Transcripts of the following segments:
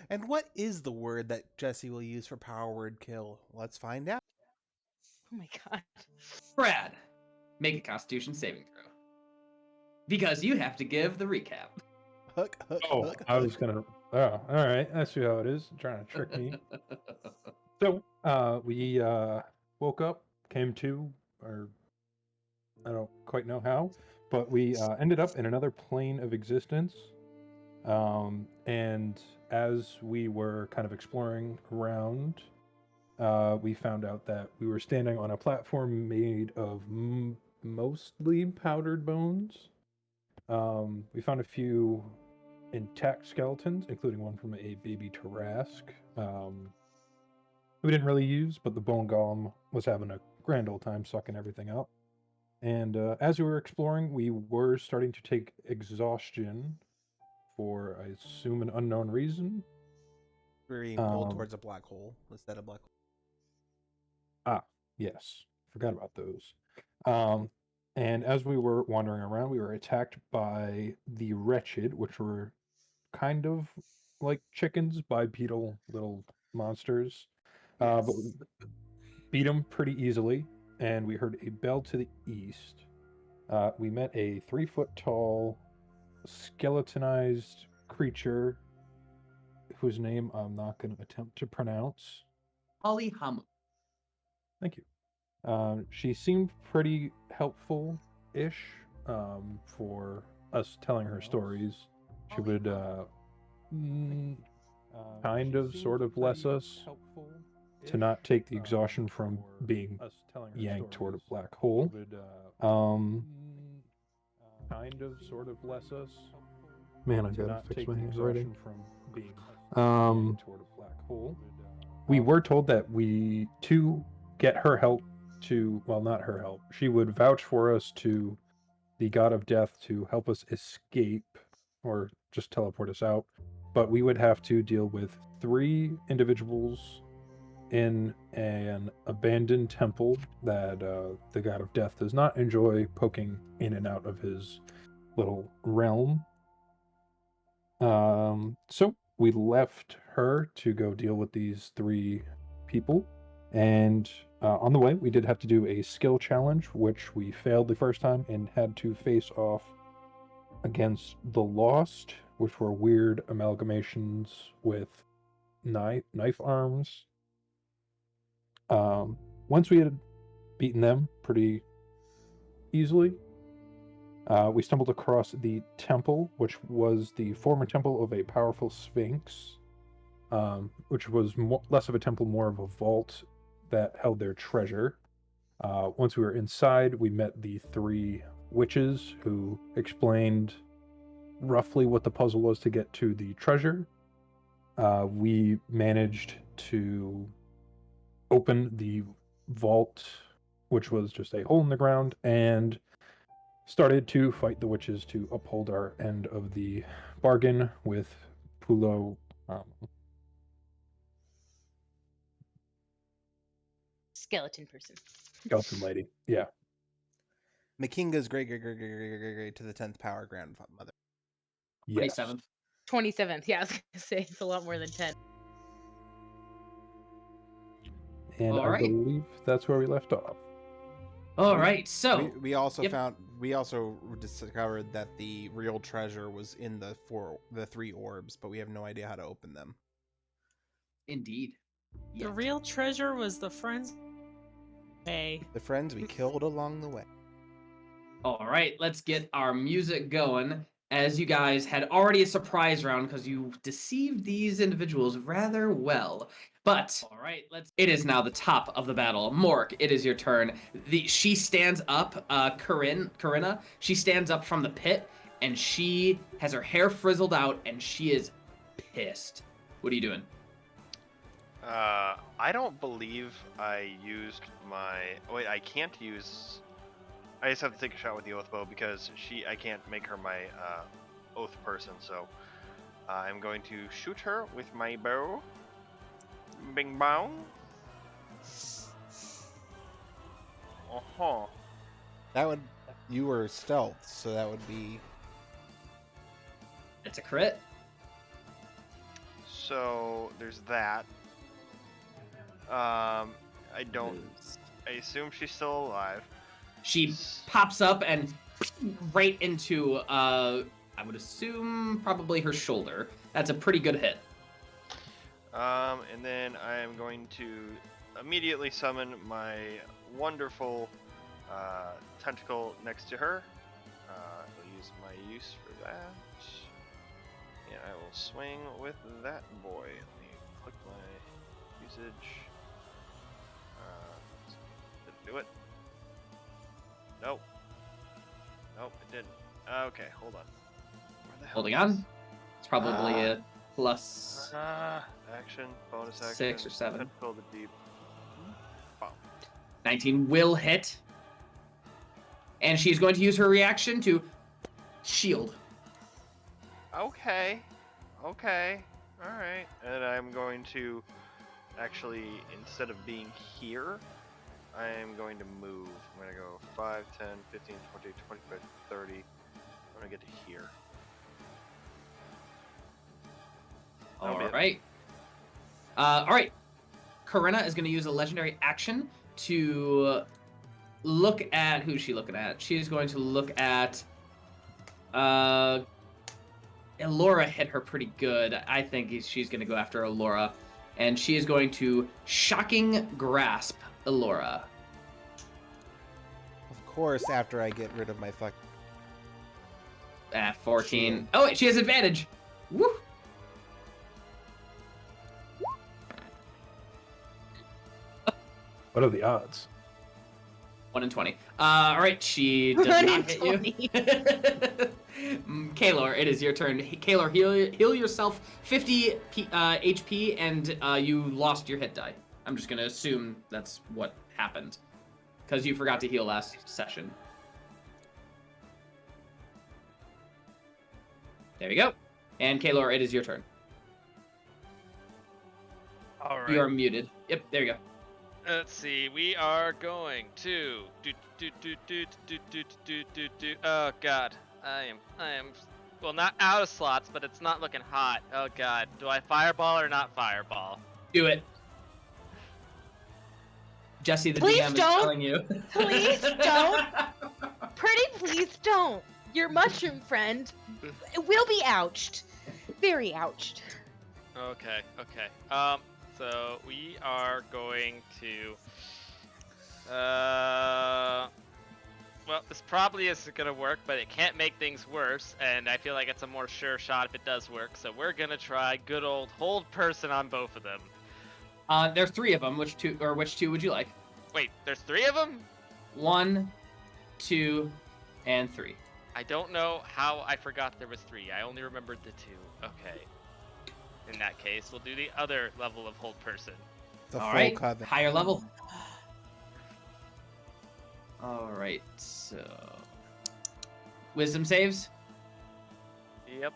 And what is the word that Jesse will use for power word kill? Let's find out. Oh my god. Brad, make a Constitution saving throw. Because you have to give the recap. Hook. I was gonna. Oh, all right. I see how it is. Trying to trick me. So, we woke up, came to, or I don't quite know how, but we ended up in another plane of existence. And as we were kind of exploring around, we found out that we were standing on a platform made of mostly powdered bones. We found a few intact skeletons, including one from a baby Tarask. We didn't really use, but the bone golem was having a grand old time sucking everything up. And as we were exploring, we were starting to take exhaustion for, I assume, an unknown reason. We're being pulled towards a black hole instead of black hole. Ah, yes. Forgot about those. And as we were wandering around, we were attacked by the Wretched, which were kind of like chickens, bipedal little monsters. But we beat them pretty easily, and we heard a bell to the east. We met a 3-foot-tall, skeletonized creature whose name I'm not going to attempt to pronounce. Polyhamu. Thank you. She seemed pretty helpful-ish for us telling her stories. She would kind of, sort of bless us to not take the exhaustion from being yanked toward a black hole. Kind of, sort of bless us. Man, I gotta fix my handwriting. We were told that we, to get her help to, well, not her help, she would vouch for us to the God of Death to help us escape, or just teleport us out. But we would have to deal with 3 individuals in an abandoned temple that the God of Death does not enjoy poking in and out of his little realm. So we left her to go deal with these 3 people, and on the way we did have to do a skill challenge, which we failed the first time and had to face off against the Lost, which were weird amalgamations with knife arms. Once we had beaten them pretty easily, we stumbled across the temple, which was the former temple of a powerful sphinx, which was less of a temple, more of a vault that held their treasure. Once we were inside, we met the 3 witches who explained roughly what the puzzle was to get to the treasure. We managed to open the vault, which was just a hole in the ground, and started to fight the witches to uphold our end of the bargain with Pulo. Skeleton person. Skeleton lady. Yeah. Makinga's great to the 10th power grandmother. Yes. 27th. 27th. Yeah, I was going to say it's a lot more than 10. And All I right. believe that's where we left off. All right, so we also discovered that the real treasure was in the 3 orbs, but we have no idea how to open them. indeed. The Yet. real treasure was the friends. Hey. The friends we killed along the way. All right, let's get our music going. As you guys had already a surprise round because you deceived these individuals rather well. But all right, it is now the top of the battle. Morrik, it is your turn. She stands up, Corinna. She stands up from the pit, and she has her hair frizzled out, and she is pissed. What are you doing? I don't believe I used my. Wait, I can't use. I just have to take a shot with the oath bow because I can't make her my oath person. So I'm going to shoot her with my bow. Bing bong. That would. You were stealth, so that would be. It's a crit. So there's that. I assume she's still alive. She pops up and right into, I would assume, probably her shoulder. That's a pretty good hit. And then I am going to immediately summon my wonderful tentacle next to her. I'll use my use for that. And I will swing with that boy. Let me click my usage. Did it do it? Nope. Nope, it didn't. Okay, hold on. Where the hell Holding is- on. It's probably a plus action, bonus action. 6 or 7. Tentacle the deep. Wow. 19 will hit. And she's going to use her reaction to shield. Okay. Okay. Alright. And I'm going to actually, instead of being here, I am going to move. I'm going to go 5, 10, 15, 20, 25, 30. I'm going to get to here. That'll be it. Alright. Alright. Corinna is going to use a legendary action to look at... Who's she looking at? She is going to look at... Elora hit her pretty good. I think she's going to go after Elora. And she is going to Shocking Grasp Elora. Of course, after I get rid of my fuck. At 14. Shield. Oh, wait, she has advantage. Woo! What are the odds? 1 in 20. Alright, she does 1 in not hit 20. you. Kaelor, it is your turn. Kaelor, heal yourself 50 HP, and you lost your hit die. I'm just going to assume that's what happened. Because you forgot to heal last session. There you go. And Kaelor, it is your turn. All right. You are muted. Yep, there you go. Let's see. We are going to Oh God, I am. Well, not out of slots, but it's not looking hot. Oh God, do I fireball or not fireball? Do it. Jesse, the Please DM, is don't. telling you. Please don't. Pretty please don't. Your mushroom friend will be ouched. Very ouched. Okay. So we are going to. Well, this probably isn't gonna work, but it can't make things worse, and I feel like it's a more sure shot if it does work. So we're gonna try good old hold person on both of them. There's 3 of them. Which two would you like? Wait, there's 3 of them? 1, 2, and 3. I don't know how I forgot there was 3. I only remembered the 2. Okay. In that case, we'll do the other level of hold person. The All full right, coven. higher level. All right, so wisdom saves. Yep.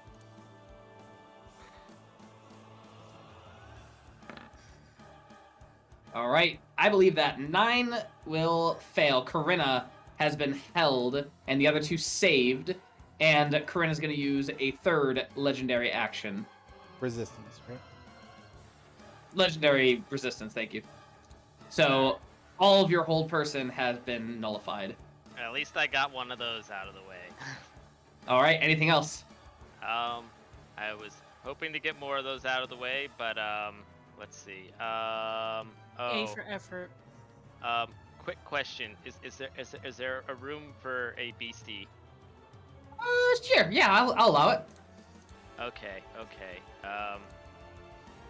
All right, I believe that 9 will fail. Corinna has been held, and the other 2 saved. And Corinna's going to use a 3rd legendary action. Resistance, right? Legendary resistance, thank you. So all of your hold person has been nullified. At least I got one of those out of the way. All right, anything else? I was hoping to get more of those out of the way, but let's see. A for effort. Quick question: is there a room for a beastie? Sure, yeah, I'll allow it. Okay.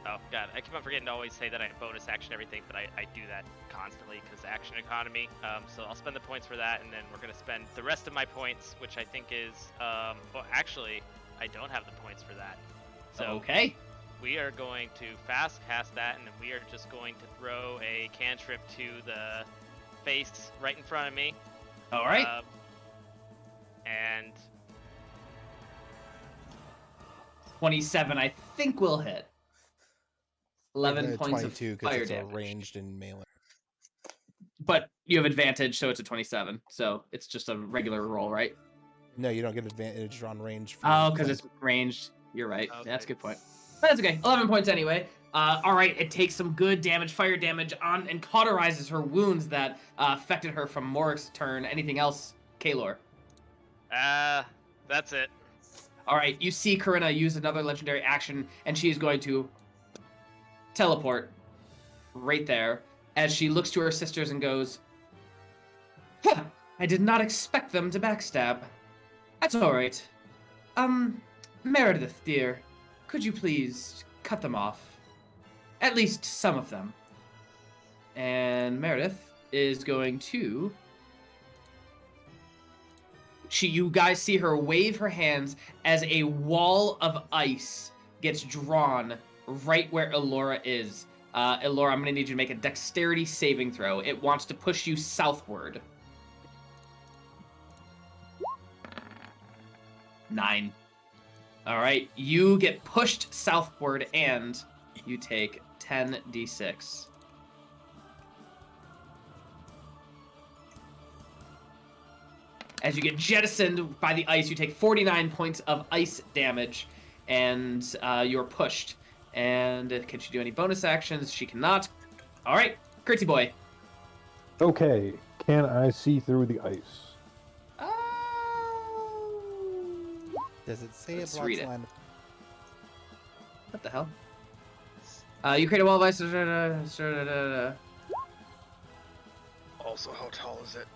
Oh god, I keep on forgetting to always say that I bonus action everything, but I do that constantly because action economy. So I'll spend the points for that, and then we're gonna spend the rest of my points, which I think is well, actually, I don't have the points for that. So Okay. we are going to fast cast that, and then we are just going to throw a cantrip to the face right in front of me. All right. And 27, I think will hit. 11 points of 22 fire it's damage. ranged and melee. But you have advantage, so it's a 27. So it's just a regular roll, right? No, you don't get advantage on range. Oh, because it's ranged. You're right. Okay. That's a good point. That's okay. 11 points anyway. All right, it takes some good damage, fire damage on, and cauterizes her wounds that affected her from Morrik's turn. Anything else, Kaelor? That's it. All right, you see Corinna use another legendary action, and she is going to teleport right there as she looks to her sisters and goes, huh, I did not expect them to backstab. That's all right. Meredith, dear, could you please cut them off? At least some of them. And Meredith is going to... You guys see her wave her hands as a wall of ice gets drawn right where Elora is. Elora, I'm going to need you to make a dexterity saving throw. It wants to push you southward. 9. All right, you get pushed southward and you take 10d6. As you get jettisoned by the ice, you take 49 points of ice damage, and you're pushed. And can she do any bonus actions? She cannot. All right, Kertz boy. Okay, can I see through the ice? Does it say Let's it blocks read it. line of... What the hell? You create a wall of ice. Also, how tall is it?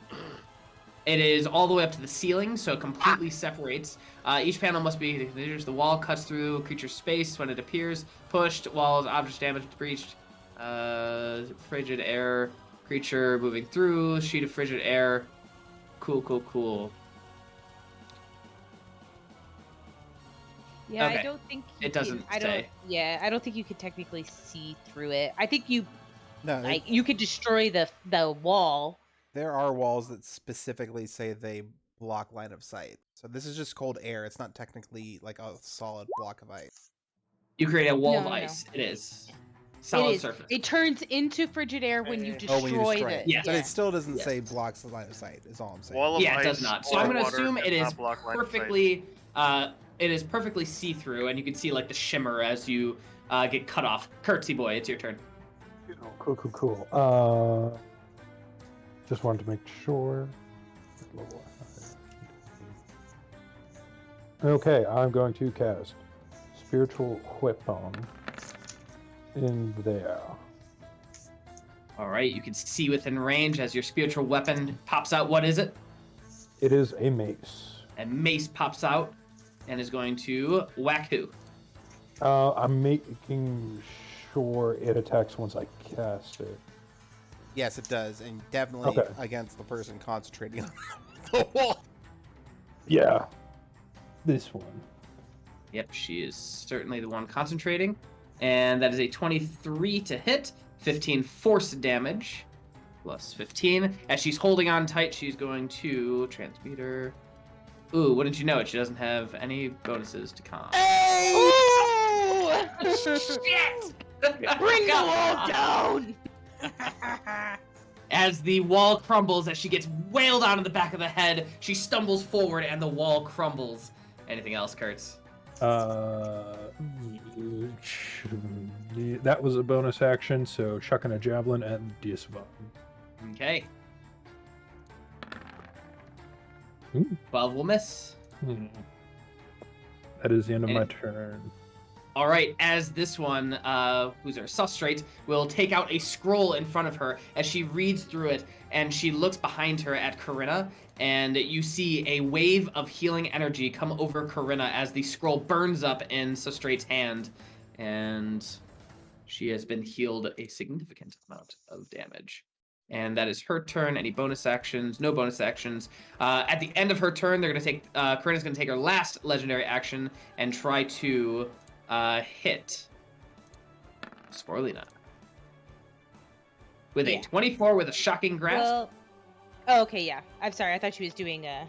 It is all the way up to the ceiling, so it completely separates. Each panel must be the wall cuts through creature's space when it appears. Pushed, walls, objects damaged, breached. Frigid air, creature moving through, sheet of frigid air. Cool. Yeah, Okay. I don't think It doesn't say. Yeah, I don't think you could technically see through it. I think you No, you could destroy the wall. there are walls that specifically say they block line of sight. So this is just cold air. It's not technically like a solid block of ice. You create a wall No, of no. ice. It is. Solid It is. surface. It turns into frigid air when you Oh, when you destroy destroy the. it. Yeah. But yeah. it still doesn't Yes. say blocks the line of sight, is all I'm saying. Wall of Yeah, ice, it does not. So wall I'm of going to water assume does it is not block line of sight. perfectly, it is perfectly see-through, and you can see like the shimmer as you get cut off. Kertz boy, it's your turn. Cool. Just wanted to make sure. Okay, I'm going to cast Spiritual Weapon in there. All right, you can see within range as your spiritual weapon pops out. What is it? It is a mace. And mace pops out and is going to whack who? I'm making sure it attacks once I cast it. Yes, it does, and definitely Okay. against the person concentrating on the wall. Yeah. This one. Yep, she is certainly the one concentrating. And that is a 23 to hit, 15 force damage, plus 15. As she's holding on tight, she's going to transmuter. Ooh, wouldn't you know it? She doesn't have any bonuses to con. Ooh! Shit! Bring the wall down. As the wall crumbles, as she gets wailed out of the back of the head, she stumbles forward and the wall crumbles. Anything else, Kertz? That was a bonus action, so chucking a javelin at Disvan. Okay. Ooh. 12 will miss. That is the end of my And- turn. All right, as this one, who's her substrate, will take out a scroll in front of her as she reads through it, and she looks behind her at Corinna, and you see a wave of healing energy come over Corinna as the scroll burns up in Substrate's hand, and she has been healed a significant amount of damage. And that is her turn. Any bonus actions? No bonus actions. At the end of her turn, they're going to take. Corinna's going to take her last legendary action and try to hit Sporelina with a 24 with a shocking grasp. Well, oh, okay, yeah. I'm sorry. I thought she was doing a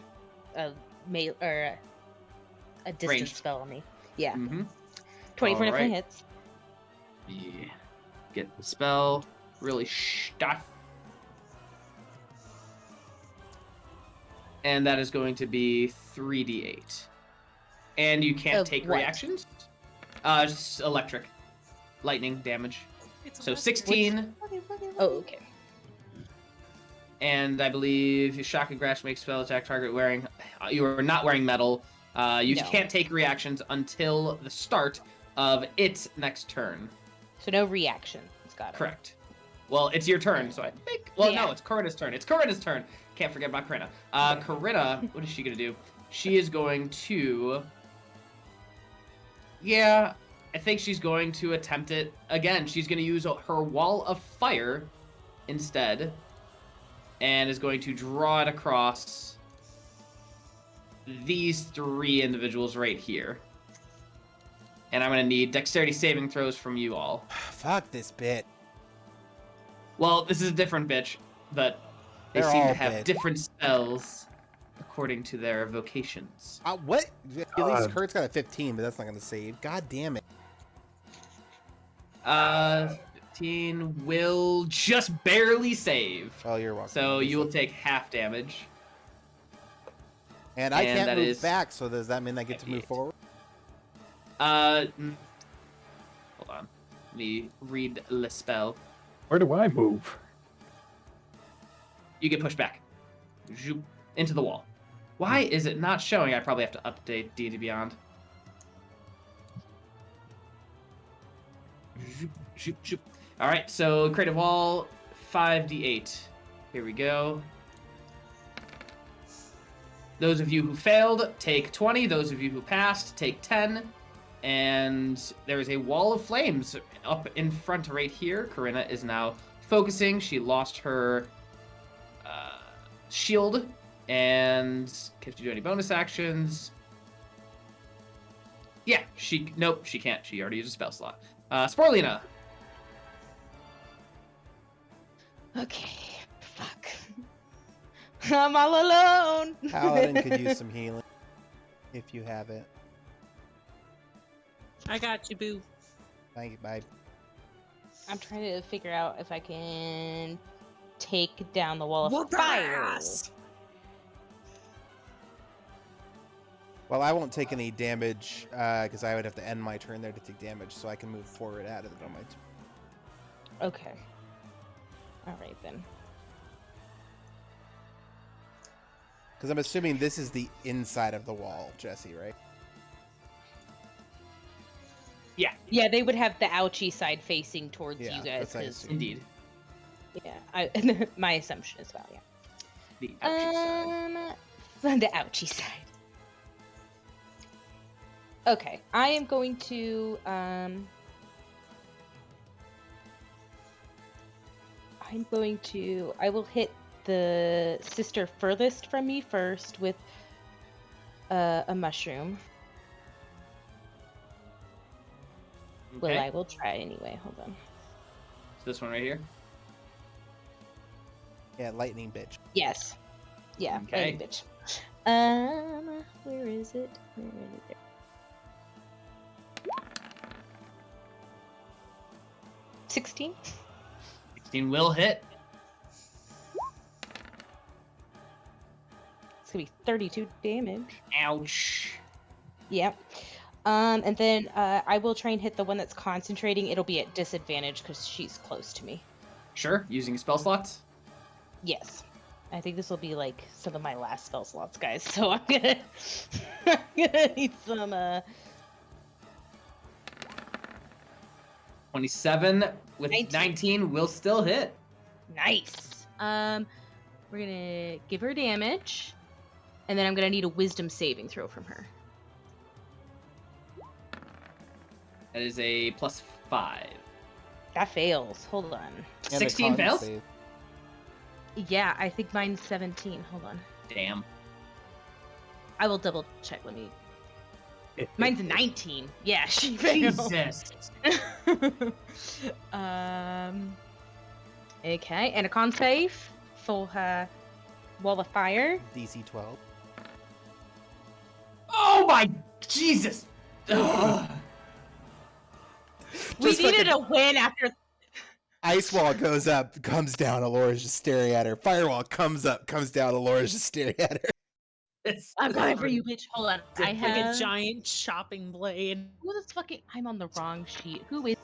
distance Ranged. spell on me. Yeah, Mm-hmm. 24 All definitely right. hits. Yeah. Get the spell. Really stuff. And that is going to be 3d8. And you can't Of take what? reactions. Just electric. Lightning damage. It's So a 16, Oh, okay. and I believe your shock and grasp makes spell attack target wearing. You are not wearing metal. You No. can't take reactions until the start of its next turn. So no reaction. Got it. Correct. Well, it's your turn, so I think. Well, Yeah. no, it's Corinna's turn. It's Corinna's turn. Can't forget about Corinna. Corinna, what is she gonna do? She is going to. Yeah, I think she's going to attempt it again. She's gonna use her wall of fire instead, and is going to draw it across these 3 individuals right here. And I'm going to need dexterity saving throws from you all. Fuck this bit. Well, this is a different bitch, but they They're seem all to have bit. different spells according to their vocations. What? At least Kurt's got a 15, but that's not going to save. God damn it. 15 will just barely save. Oh, you're welcome. So you will take half damage. And I and can't that move is back, so does that mean I get to move 98. forward? Hold on. Let me read the spell. Where do I move? You get pushed back. Zoop, into the wall. Why is it not showing? I probably have to update D&D Beyond. Zoop, zoop, zoop. All right, so create a wall, 5d8. Here we go. Those of you who failed, take 20. Those of you who passed, take 10. And there is a wall of flames up in front right here. Corinna is now focusing. She lost her shield. And can she do any bonus actions? Yeah, nope, she can't. She already used a spell slot. Sporelina. Okay. Fuck. I'm all alone. Paladin could use some healing. If you have it. I got you, boo. Thank you, bye. I'm trying to figure out if I can take down the wall of Whoop fire. ass! Well, I won't take any damage, because I would have to end my turn there to take damage, so I can move forward out of it on my turn. Okay. All right then. Because I'm assuming this is the inside of the wall, Jesse, right? Yeah, they would have the ouchie side facing towards Yeah, you guys. that's what I 'cause- assumed. Indeed. yeah, my assumption as well. Yeah. The ouchie side. From the ouchie side. Okay, I am going to I will hit the sister furthest from me first with a mushroom. Okay. Well, I will try anyway. Hold on. So this one right here. Yeah, lightning bitch. Yes. Yeah. Okay. Lightning bitch. Where is it? Where is it? 16. 16 will hit. It's gonna be 32 damage. Ouch. Yep. And then I will try and hit the one that's concentrating. It'll be at disadvantage because she's close to me. Sure, using spell slots. Yes. I think this will be like some of my last spell slots, guys. So I'm gonna, I'm gonna need some. 27 with 19 will still hit. Nice. We're gonna give her damage, and then I'm gonna need a Wisdom saving throw from her. That is a +5. That fails. Hold on. And a 16 con fails? save. Yeah, I think mine's 17. Hold on. Damn. I will double check. Let me. Mine's 19. Yeah, she failed. Jesus. Okay, and a con save for her wall of fire. DC 12. Oh my Jesus. Ugh. We Just needed fucking- a win after. Ice wall goes up, comes down, Elora's just staring at her. Firewall comes up, comes down, Elora's just staring at her. I'm coming for you, bitch. Hold on. I Like have a giant chopping blade. Who the fucking? I'm on the wrong sheet. Who is?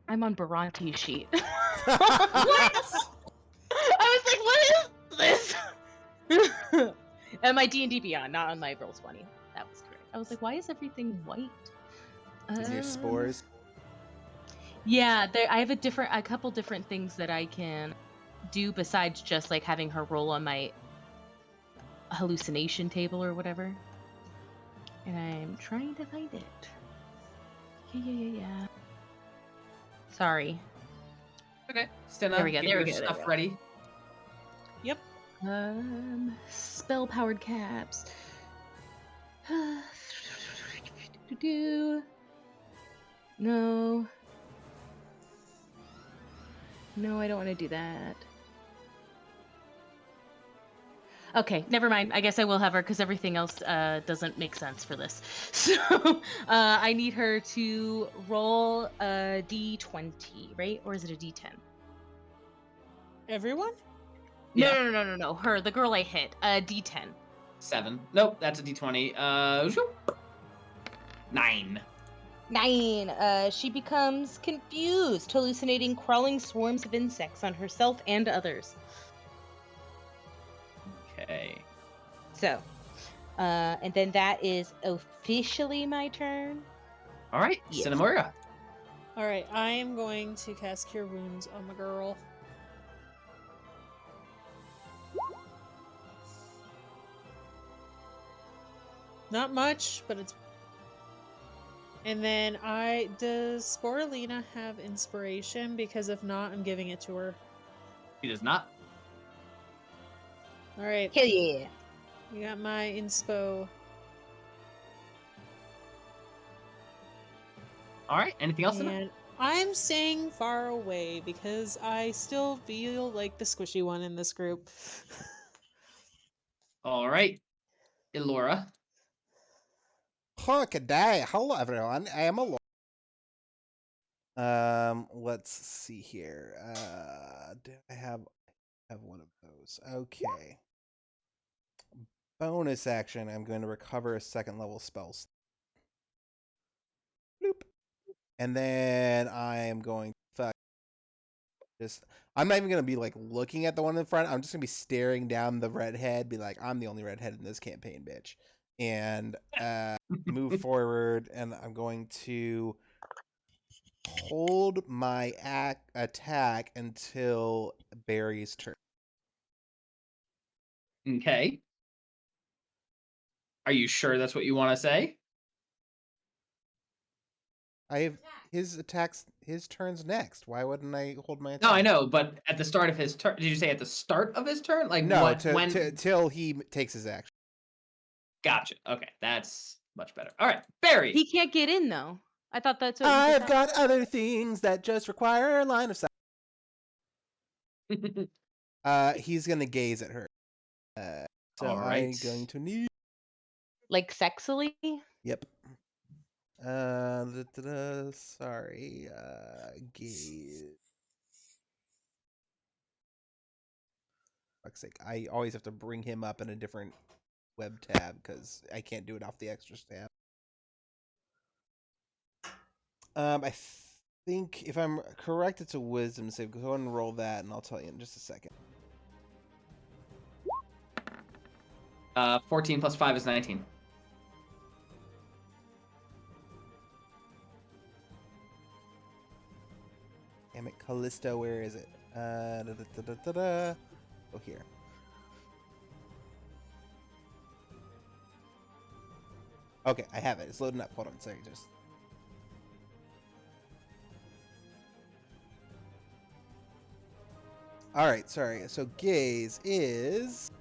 I'm on Baranti's sheet. What? I was like, what is this? And my D&D Beyond, not on my Roll20. That was correct. I was like, why is everything white? These are your spores. Yeah, I have a couple different things that I can do besides just like having her roll on my hallucination table or whatever. And I'm trying to find it. Yeah. Sorry. Okay. Stenna, There we go, get there your we go, there we stuff go. ready. Yep. Spell powered caps. No. No, I don't want to do that. Okay, never mind. I guess I will have her because everything else doesn't make sense for this. So I need her to roll a d20, right? Or is it a d10? Everyone? Yeah. No. Her, the girl I hit. A d10. 7. Nope, that's a d20. 9. 9. She becomes confused, hallucinating crawling swarms of insects on herself and others. Okay. So, and then that is officially my turn. All right, Yes. Cinnamoira. Alright, I am going to cast Cure Wounds on the girl. Not much, but it's... And then does Sporelina have inspiration? Because if not, I'm giving it to her. He does not. Alright, Hell yeah. you got my inspo. All right, anything else? Cinna? And I'm staying far away because I still feel like the squishy one in this group. All right, Elora. Good day. Hello, everyone. I am Elora. Let's see here. Do I have one of those? Okay. Bonus action. I'm going to recover a 2nd level spell. Bloop. And then I am going to I'm not even going to be like looking at the one in front. I'm just going to be staring down the redhead, be like, I'm the only redhead in this campaign, bitch. And move forward, and I'm going to hold my attack until Barry's turn. Okay. Are you sure that's what you want to say? I have his turn's next. Why wouldn't I hold my attack? No, I know, but at the start of his turn, did you say at the start of his turn? Like no, what? When? till he takes his action. Gotcha. Okay, that's much better. All right, Barry. He can't get in though. I thought that's what I've got other things that just require a line of sight. He's gonna gaze at her. So All right. I'm going to need. like sexily. Yep. Sorry. Gaze. Fuck's sake! I always have to bring him up in a different web tab because I can't do it off the extras tab. I think if I'm correct, it's a wisdom save. Go ahead and roll that, and I'll tell you in just a second. 14 plus 5 is 19. Damn it, Callisto, where is it? Oh, here. Okay, I have it. It's loading up. Hold on, sorry, just. All right, sorry. So gaze is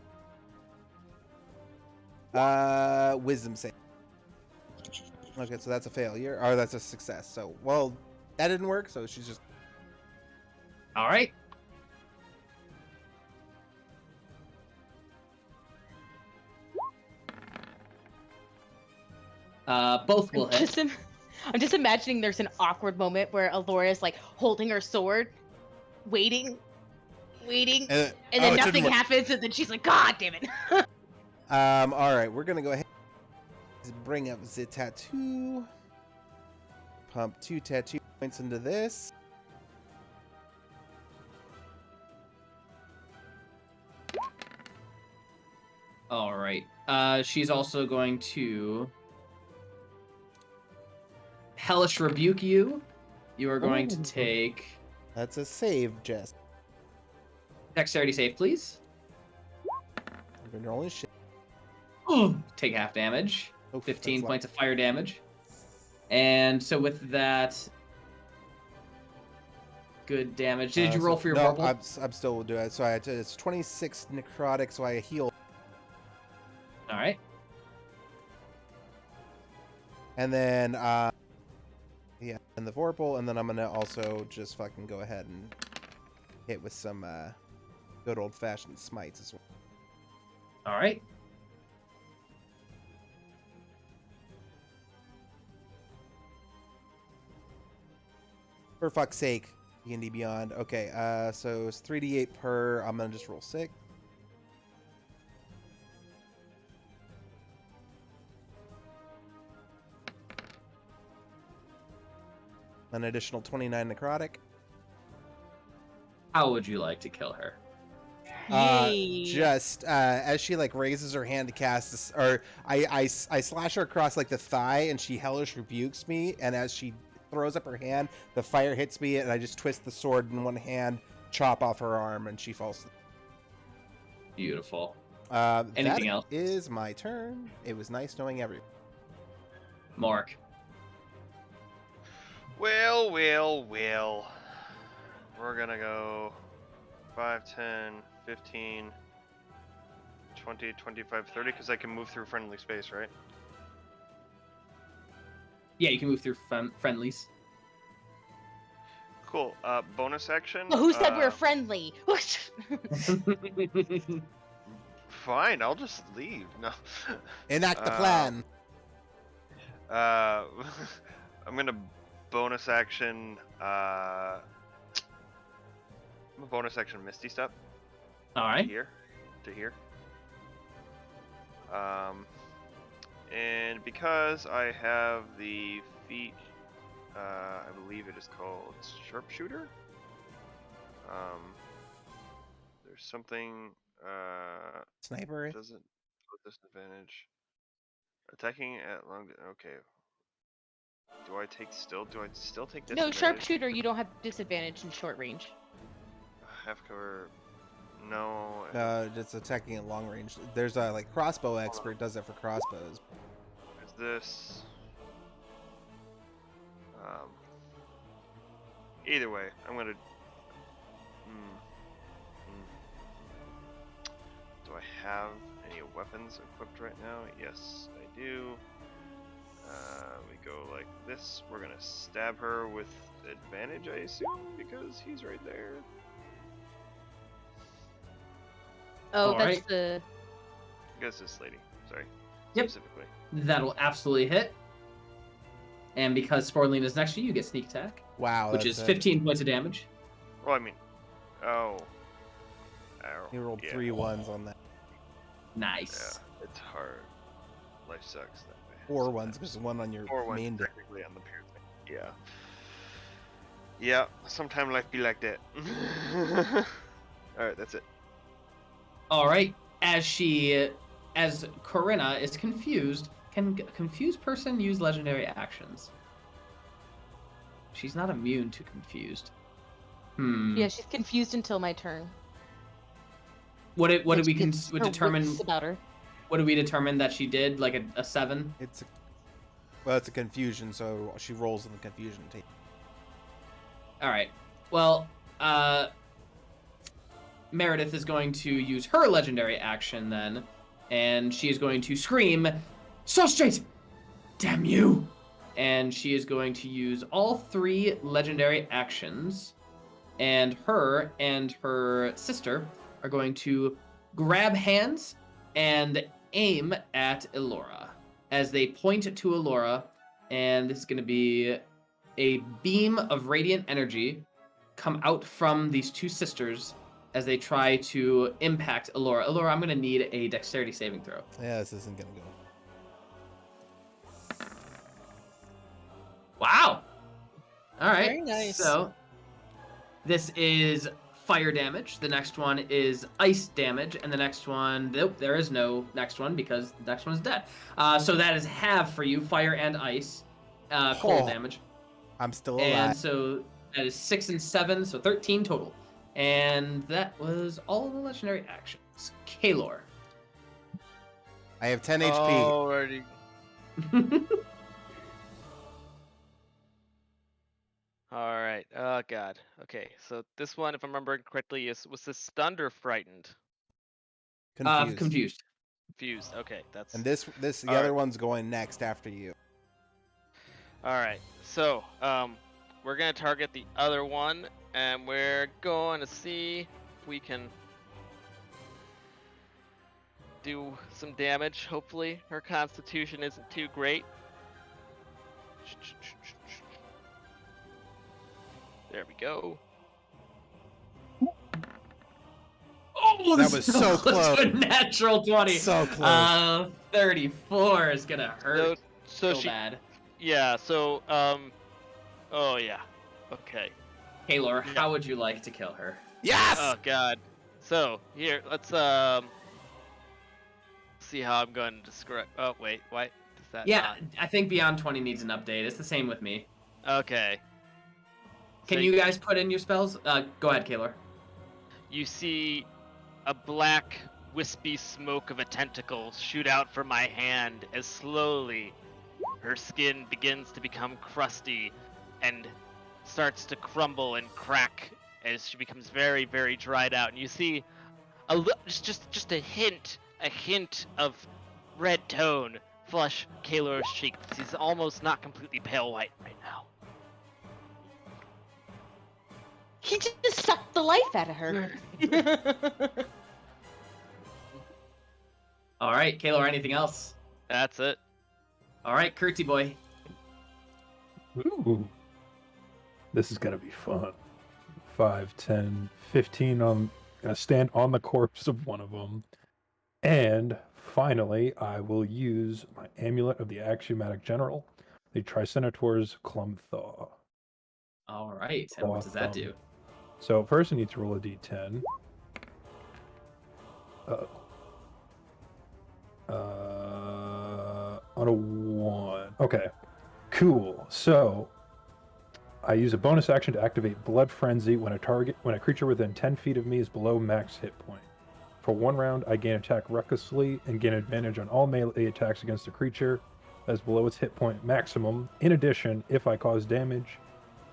wisdom save. Okay, so that's a failure, or that's a success. So, well, that didn't work. So she's just. All right. Both will hit. I'm just imagining there's an awkward moment where Elora is like holding her sword, waiting. waiting, And and then it didn't nothing work. happens, and then she's like, God damn it. All right, we're gonna go ahead and bring up the tattoo. Pump 2 tattoo points into this. All right. She's also going to hellish rebuke you. You are going to Ooh. take That's a save, Jess. dexterity save, please. You're rolling shit. Take half damage. Oof, 15 that's points of fire damage. And so with that, good damage. Did you roll for your no, verbal? I'm still doing it. So it's 26 necrotic, so I heal. All right. And then, yeah, and the Vorpal, and then I'm gonna also just fucking go ahead and hit with some good old-fashioned smites as well. All right. For fuck's sake, D&D Beyond. Okay, so it's 3d8 per. I'm gonna just roll 6. An additional 29 necrotic. How would you like to kill her? Just as she like raises her hand to cast this, or I slash her across like the thigh, and she hellish rebukes me. And as she throws up her hand, the fire hits me, and I just twist the sword in one hand, chop off her arm, and she falls. Beautiful. that Anything else? Is my turn. It was nice knowing everyone. Morrik. Well. We're gonna go 5, 10, 15, 20, 25, 30, because I can move through friendly space, right? Yeah, you can move through friendlies. Cool. Bonus action. Well, who said we're friendly? Fine, I'll just leave. No. Enact the plan. I'm gonna bonus action. I'm a bonus action Misty Step. All right. To here. And because I have the feat, I believe it is called Sharpshooter. There's something. Sniper. Doesn't put disadvantage. Attacking at long. Okay. Do I still take disadvantage? No, sharpshooter, you don't have disadvantage in short range. Half cover. No. Just attacking at long range. There's a like crossbow expert does it for crossbows. There's this. Either way, I'm gonna. Do I have any weapons equipped right now? Yes, I do. We go like this. We're gonna stab her with advantage, I assume, because he's right there. Oh, All that's right. the. I guess this lady. Sorry. Yep. Specifically. That'll absolutely hit. And because Sporelina is next to you, you get sneak attack, Wow. which is 15 points of damage. Well, I mean. Oh. Ow. He rolled Yeah. 3 1s on that. Nice. Yeah, it's hard. Life sucks that way. 4 1s because 1 on your 4 1 main deck. technically on the piercing. Yeah. Yeah, sometimes life be like that. Alright, that's it. All right. As Corinna is confused, can a confused person use legendary actions? She's not immune to confused. Yeah, she's confused until my turn. What did we It's her determine? wits about her. What did we determine that she did? Like a 7? It's a confusion, so she rolls in the confusion. All right. Well, Meredith is going to use her legendary action then, and she is going to scream, "So straight! Damn you!" And she is going to use all 3 legendary actions, and her sister are going to grab hands and aim at Elora as they point to Elora, and this is going to be a beam of radiant energy come out from these 2 sisters as they try to impact Elora. Elora, I'm going to need a dexterity saving throw. Yeah, this isn't gonna go. Wow. All right. Very nice. So this is fire damage. The next one is ice damage, and the next one, nope, there is no next one because the next one is dead. So that is half for you, fire and ice, cold Oh. damage. I'm still alive. And so that is 6 and 7, so 13 total. And that was all the legendary actions. Kaelor. I have 10 HP. Already. All right. Oh god. Okay. So this one, if I'm remembering correctly, was this stunned or frightened? Confused. Confused. Confused. Okay, that's. And the All other right. one's going next after you. All right. So we're gonna target the other one, and we're going to see if we can do some damage. Hopefully, her constitution isn't too great. There we go. Oh, That this was is so to a close. natural 20. So close. 34 is gonna hurt So so she. bad. Yeah. So Oh yeah. Okay. Kaelor, Yeah. how would you like to kill her? Yes! Oh god. So here, let's see how I'm going to describe. Oh wait, why does that? Yeah, I think Beyond 20 needs an update. It's the same with me. Not... Okay. Can So you guys put in your spells? Go ahead, Kaelor. You see a black, wispy smoke of a tentacle shoot out from my hand as slowly her skin begins to become crusty and starts to crumble and crack as she becomes very, very dried out. And you see just a hint of red tone flush Kaelor's cheek. He's almost not completely pale white right now. He just sucked the life out of her. All right, Kaelor, anything else? That's it. All right, Kertz boy. Ooh. This is gonna be fun. 5, 10, 15. I'm gonna stand on the corpse of one of them. And finally, I will use my Amulet of the Axiomatic General, the Tricinator's Clum Thaw. All right, and what does that do? So first I need to roll a d10. On a 1. Okay, cool. So I use a bonus action to activate Blood Frenzy when a creature within 10 feet of me is below max hit point. For 1 round, I gain attack recklessly and gain advantage on all melee attacks against a creature that is below its hit point maximum. In addition, if I cause damage,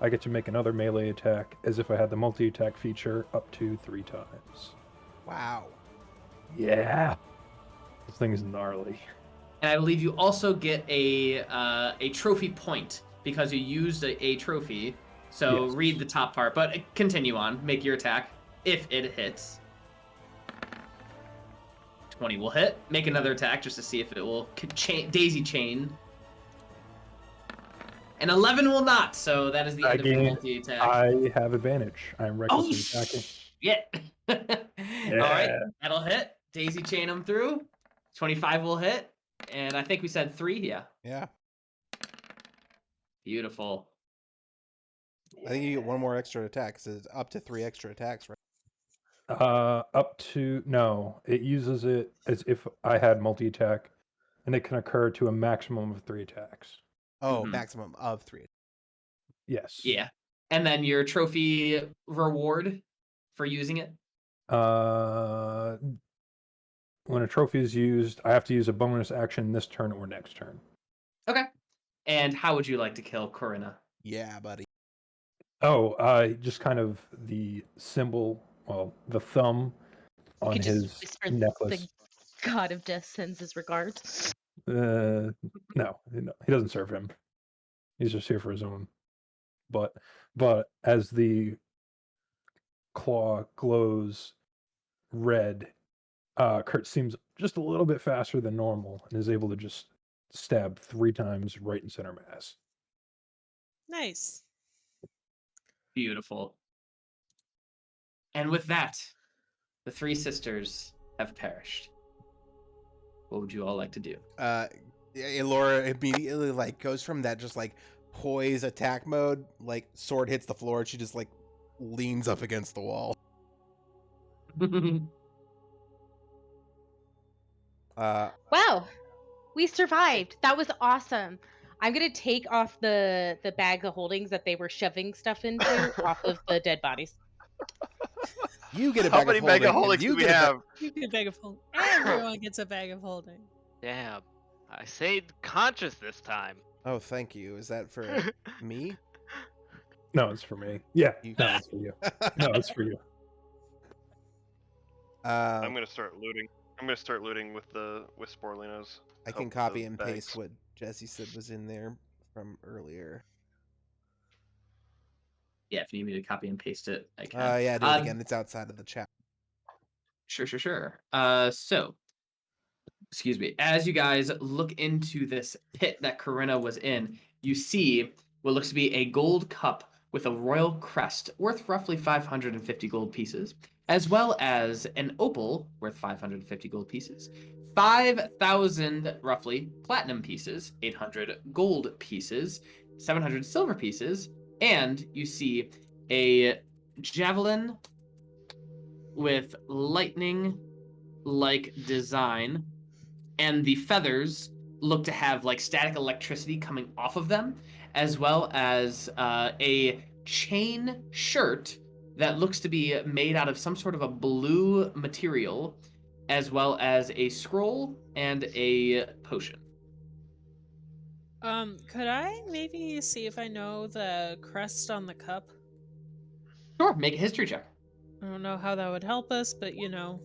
I get to make another melee attack as if I had the multi-attack feature up to 3 times. Wow. Yeah. This thing is gnarly. And I believe you also get a trophy point because you used a trophy. So Yes. read the top part, but continue on. Make your attack if it hits. 20 will hit. Make another attack just to see if it will daisy chain. And 11 will not, so that is the end of your multi-attack. I have advantage. I'm recklessly attacking. Yeah. All right, that'll hit. Daisy chain him through. 25 will hit. And I think we said 3, yeah. Yeah. Beautiful. I think you get one more extra attack. So it's up to 3 extra attacks, right? Up to no. It uses it as if I had multi-attack, and it can occur to a maximum of 3 attacks. Oh, Mhm. maximum of 3. Yes. Yeah. And then your trophy reward for using it? When a trophy is used, I have to use a bonus action this turn or next turn. Okay. And how would you like to kill Corinna? Yeah, buddy. Oh, just kind of the symbol, well, the thumb You on could his just whisper necklace. the god of death sends his regards. No, he doesn't serve him. He's just here for his own. But as the claw glows red, Kertz seems just a little bit faster than normal and is able to just stab 3 times right in center mass. Nice. Beautiful. And with that, The three sisters have perished. What would you all like to do? Elora immediately like goes from that just like poise attack mode, like sword hits the floor, she just like leans up against the wall. Wow, we survived. That was awesome. I'm gonna take off the bag of holdings that they were shoving stuff into off of the dead bodies. You get a How bag many of bag holding, of and holdings you do we get a bag. have? You get a bag of holding. Everyone gets a bag of holding. Damn. I stayed conscious this time. Oh, thank you. Is that for me? No, it's for me. Yeah, You- no, it's for you. No, it's for you. I'm gonna start looting. I'm gonna start looting with Sporelina's. I can help with copy those and bags. paste what Jesse said was in there from earlier. Yeah, if you need me to copy and paste it, I can. Yeah, do it again. It's outside of the chat. Sure. So, excuse me. As you guys look into this pit that Corinna was in, you see what looks to be a gold cup with a royal crest worth roughly 550 gold pieces, as well as an opal worth 550 gold pieces, 5,000 roughly platinum pieces, 800 gold pieces, 700 silver pieces, and you see a javelin with lightning like design, and the feathers look to have like static electricity coming off of them, as well as a chain shirt that looks to be made out of some sort of a blue material, as well as a scroll and a potion. Could I maybe see if I know the crest on the cup? Sure, make a history check. I don't know how that would help us, but you know.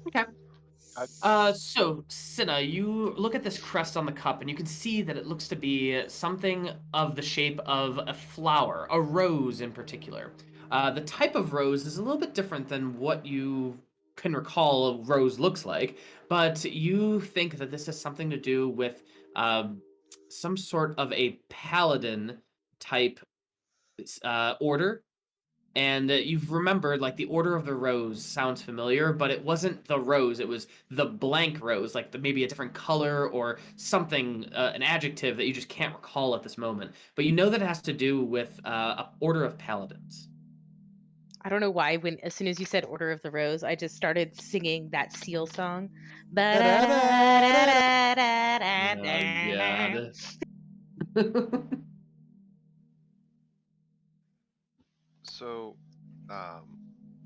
Okay. So, Cinna, you look at this crest on the cup and you can see that it looks to be something of the shape of a flower, a rose in particular. The type of rose is a little bit different than what you can recall a rose looks like, but you think that this has something to do with some sort of a paladin type order. And you've remembered, like, the Order of the Rose sounds familiar, but it wasn't the rose, it was the blank rose, like maybe a different color or something, an adjective that you just can't recall at this moment. But you know that it has to do with a Order of Paladins. I don't know why as soon as you said Order of the Rose, I just started singing that Seal song. God. So,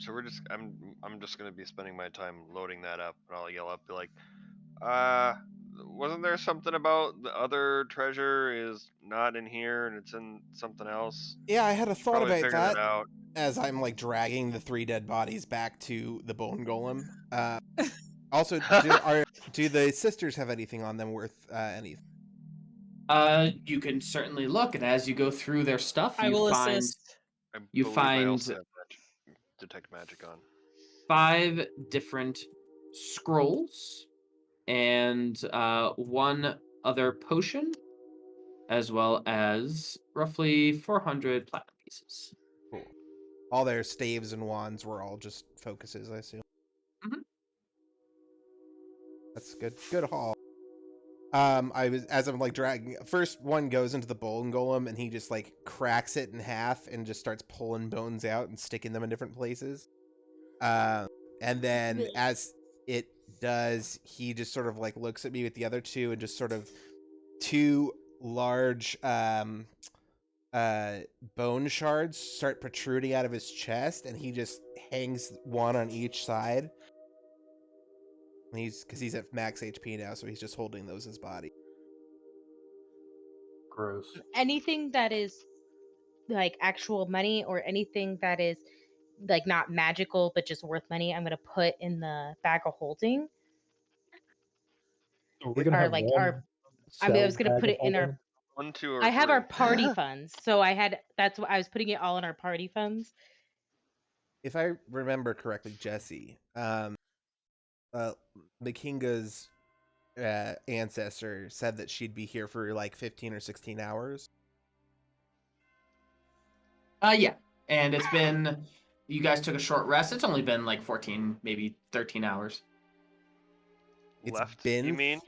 we're just. I'm just gonna be spending my time loading that up, and I'll yell up, be like, wasn't there something about the other treasure is not in here and it's in something else? Yeah, I had a thought Probably about figured that it out. as I'm like dragging the 3 dead bodies back to the bone golem. Also, do the sisters have anything on them worth anything? You can certainly look, and as you go through their stuff, I you will find assist. I you believe I also find have detect magic on. 5 different scrolls and 1 other potion, as well as roughly 400 platinum pieces. Cool. All their staves and wands were all just focuses, I assume. Mhm. That's good. Good haul. As I'm like dragging, first one goes into the bone golem and he just like cracks it in half and just starts pulling bones out and sticking them in different places. And then as it does, he just sort of like looks at me with the other 2 and just sort of 2 large bone shards start protruding out of his chest, and he just hangs 1 on each side. And because he's at max HP now, so he's just holding those as body. Gross. Anything that is like actual money or anything that is like not magical but just worth money, I'm gonna put in the bag of holding. So we're gonna Or have like one. I was gonna bag put of it in our. holding? 1, 2, or I have 3. our party funds, so that's what I was putting it all in our party funds. If I remember correctly, Jesse, Makinga's ancestor said that she'd be here for like 15 or 16 hours. Yeah, and it's been You guys took a short rest. It's only been like 14, maybe 13 hours. It's Left, been. you mean?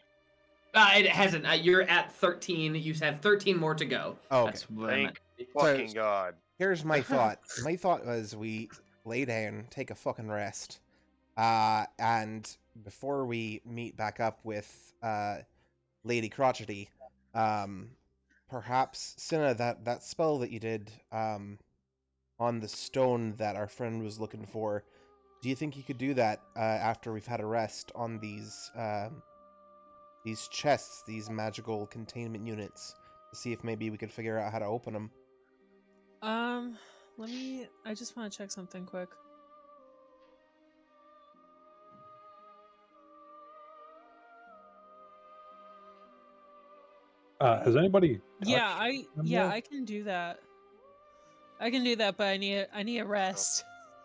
It hasn't. You're at 13. You have 13 more to go. Oh, okay. That's what I meant. Thank fucking God. Here's my thought. My thought was we lay down, take a fucking rest, and before we meet back up with Lady Crotchety, perhaps Cinna, that spell that you did on the stone that our friend was looking for, do you think you could do that after we've had a rest on these chests, these magical containment units, to see if maybe we could figure out how to open them? I just want to check something quick. Has anybody? Yeah, touched them I yet? can do that. I can do that, but I need a rest.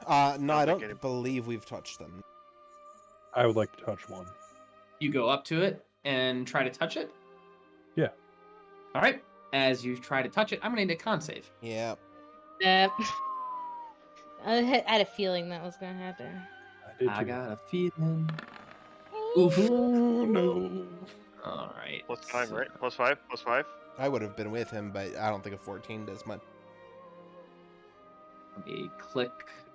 No, I think don't any- believe we've touched them. I would like to touch one. You go up to it and try to touch it? Yeah. All right. As you try to touch it, I'm going to need a con save. Yeah. I had a feeling that was gonna happen. I did I too. got a feeling. Oof. Oh no. All right. Plus 5, so- right? Plus 5? Plus 5? I would have been with him, but I don't think a 14 does much. Let me click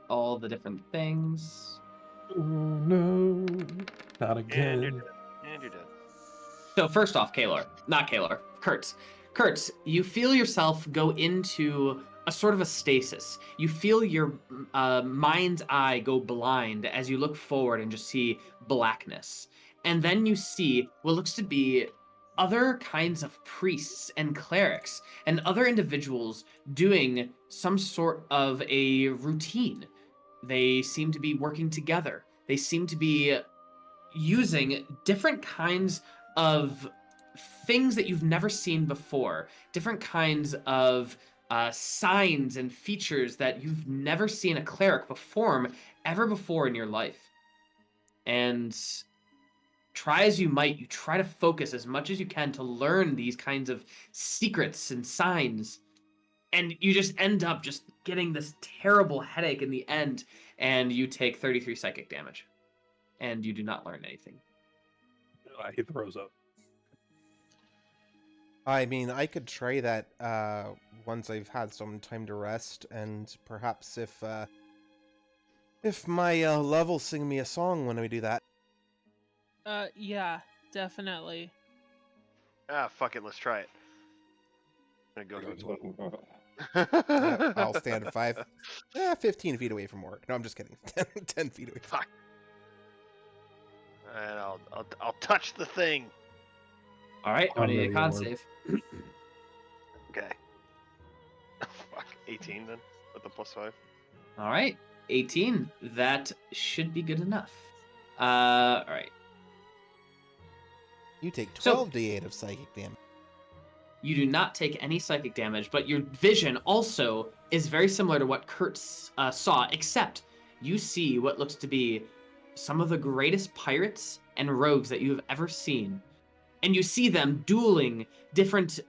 all the different things. Oh no. Not And you're again. dead. And you're dead. So first off, not Kaelor, Kertz. Kertz, you feel yourself go into a sort of a stasis. You feel your mind's eye go blind as you look forward and just see blackness. And then you see what looks to be other kinds of priests and clerics and other individuals doing some sort of a routine. They seem to be working together. They seem to be using different kinds of things that you've never seen before, different kinds of signs and features that you've never seen a cleric perform ever before in your life. And try as you might, you try to focus as much as you can to learn these kinds of secrets and signs. And you just end up just getting this terrible headache in the end, and you take 33 psychic damage. And you do not learn anything. He throws up. I mean, I could try that once I've had some time to rest, and perhaps if my level sing me a song when we do that. Yeah, definitely. Ah, fuck it. Let's try it. I'm gonna go I'll stand 15 feet away from Morrik. No, I'm just kidding. 10 feet away. Fuck. And I'll touch the thing. All right, I'm I'm gonna need a ready, con Lord. save. Okay. Fuck. 18 then with the plus 5. All right, 18. That should be good enough. All right. You take So- 12d8 of psychic damage. You do not take any psychic damage, but your vision also is very similar to what Kertz saw, except you see what looks to be some of the greatest pirates and rogues that you have ever seen. And you see them dueling different,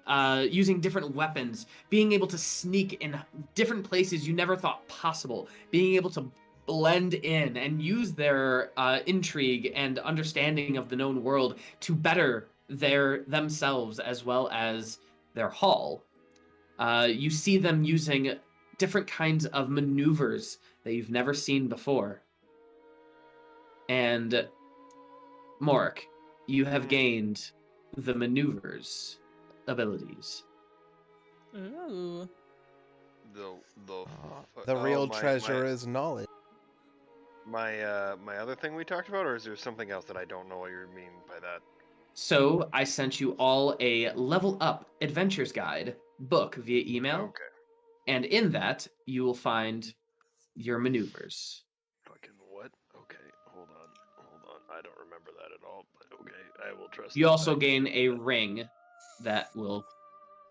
using different weapons, being able to sneak in different places you never thought possible, being able to blend in and use their intrigue and understanding of the known world to better themselves as well as their haul. You see them using different kinds of maneuvers that you've never seen before. And Morrik, you have gained the maneuvers abilities. Ooh. The real my- treasure is knowledge. My other thing we talked about, or is there something else that I don't know what you mean by that? So I sent you all a level up adventures guide book via email. Okay. And in that, you will find your maneuvers. Fucking what? Okay, hold on. I don't remember that at all, but okay, I will trust. You that also I- gain a ring that will,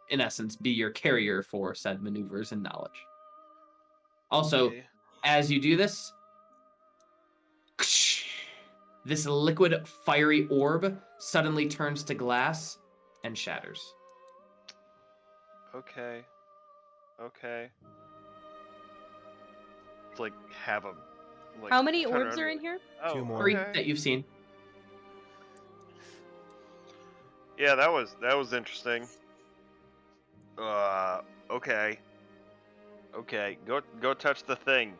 in essence, be your carrier for said maneuvers and knowledge. Also, Okay. as you do this, this liquid fiery orb suddenly turns to glass and shatters. Okay. like have a. Like, How many turn orbs around are and in here? be like, Two Oh, more. 3 okay. that you've seen. Yeah, that was interesting. Okay. Okay, go touch the thing.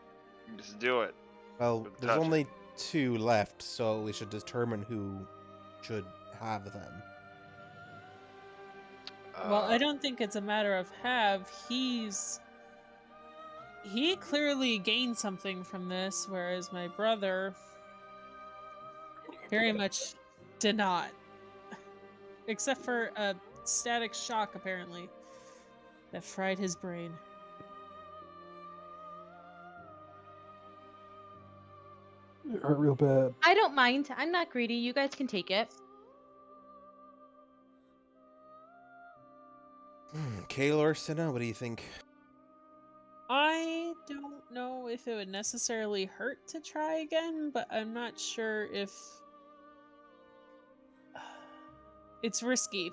Just do it. Well, Go there's touch it. only 2 left, so we should determine who should have them. Well, I don't think it's a matter of have. He clearly gained something from this, whereas my brother very much did not. Except for a static shock, apparently, that fried his brain. It hurt real bad. I don't mind. I'm not greedy. You guys can take it. Kaelor, Cinna, what do you think? I don't know if it would necessarily hurt to try again, but I'm not sure if it's risky.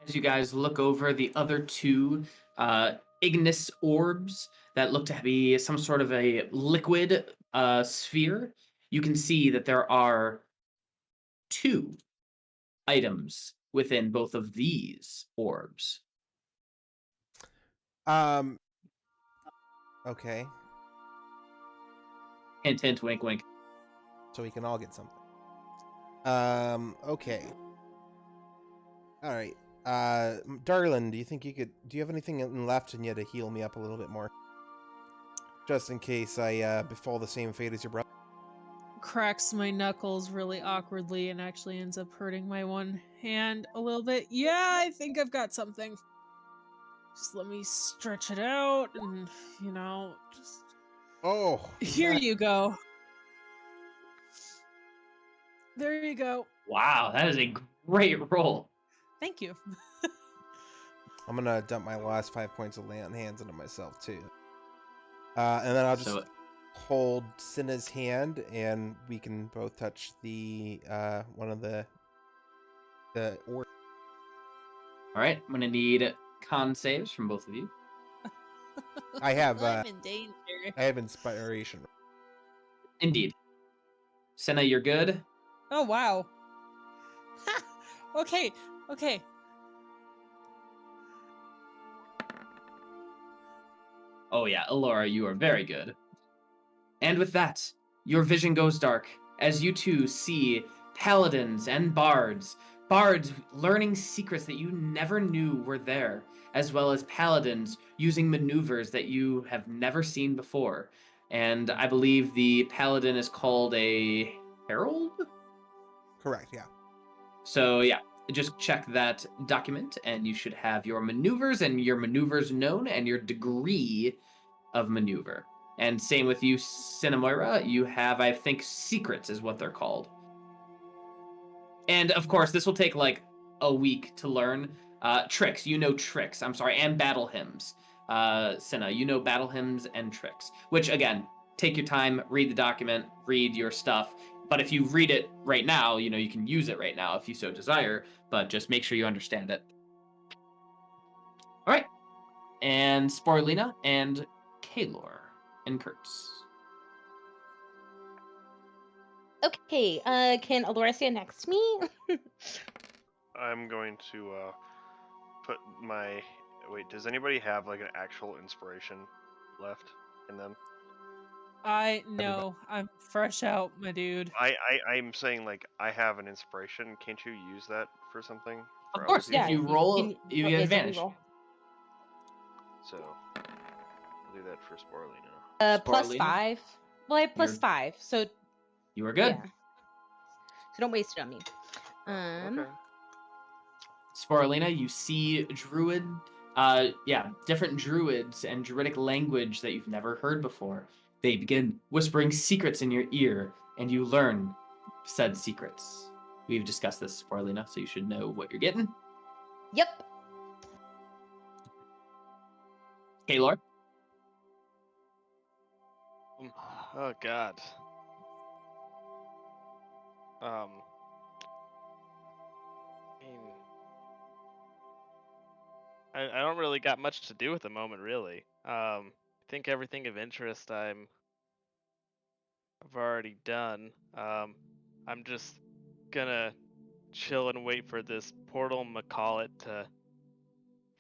As you guys look over the other 2 ignis orbs that look to be some sort of a liquid sphere, you can see that there are 2 items within both of these orbs. Okay, Hint, hint, wink, wink. so we can all get something. Okay. Alright. Darlin, do you have anything left in you to heal me up a little bit more? Just in case I befall the same fate as your brother. Cracks my knuckles really awkwardly and actually ends up hurting my one hand a little bit. Yeah, I think I've got something. Just let me stretch it out and, just... Oh! Here you go. There you go. Wow, that is a great roll. Thank you. I'm gonna dump my last 5 points of lay on hands into myself too. And then I'll just So, hold Cinna's hand, and we can both touch the one of the orb. all right, I'm gonna need con saves from both of you. I have I'm in danger. I have inspiration. Indeed. Senna, you're good. Oh, wow. Okay. Oh yeah, Elora, you are very good. And with that, your vision goes dark as you 2 see paladins and bards. Bards learning secrets that you never knew were there, as well as paladins using maneuvers that you have never seen before. And I believe the paladin is called a herald? Correct, yeah. So yeah, just check that document and you should have your maneuvers known and your degree of maneuver. And same with you, Cinnamoira, you have, I think, secrets is what they're called. And of course, this will take like a week to learn. Tricks, tricks, and battle hymns. Cinna, battle hymns and tricks. Which, again, take your time, read the document, read your stuff. But if you read it right now, you can use it right now if you so desire, but just make sure you understand it. All right. And Sporelina and Kaelor and Kertz. Okay, can Elora stand next to me? I'm going to put my. Wait, does anybody have like an actual inspiration left in them? I know. I'm fresh out, my dude. I'm saying like I have an inspiration. Can't you use that for something? For Of course, other if you people? roll, you get yes, advantage. roll. So I'll do that for Sporelina. Plus Sporelina? 5. Well, I have plus You're- 5, so You are good. yeah. So don't waste it on me. Okay. Sporelina, you see Druid, different Druids and Druidic language that you've never heard before. They begin whispering secrets in your ear, and you learn said secrets. We've discussed this, Sporelina, so you should know what you're getting. Yep. Kaelor? Oh God. I mean, I don't really got much to do at the moment, really. I think everything of interest I've already done. I'm just gonna chill and wait for this portal McCall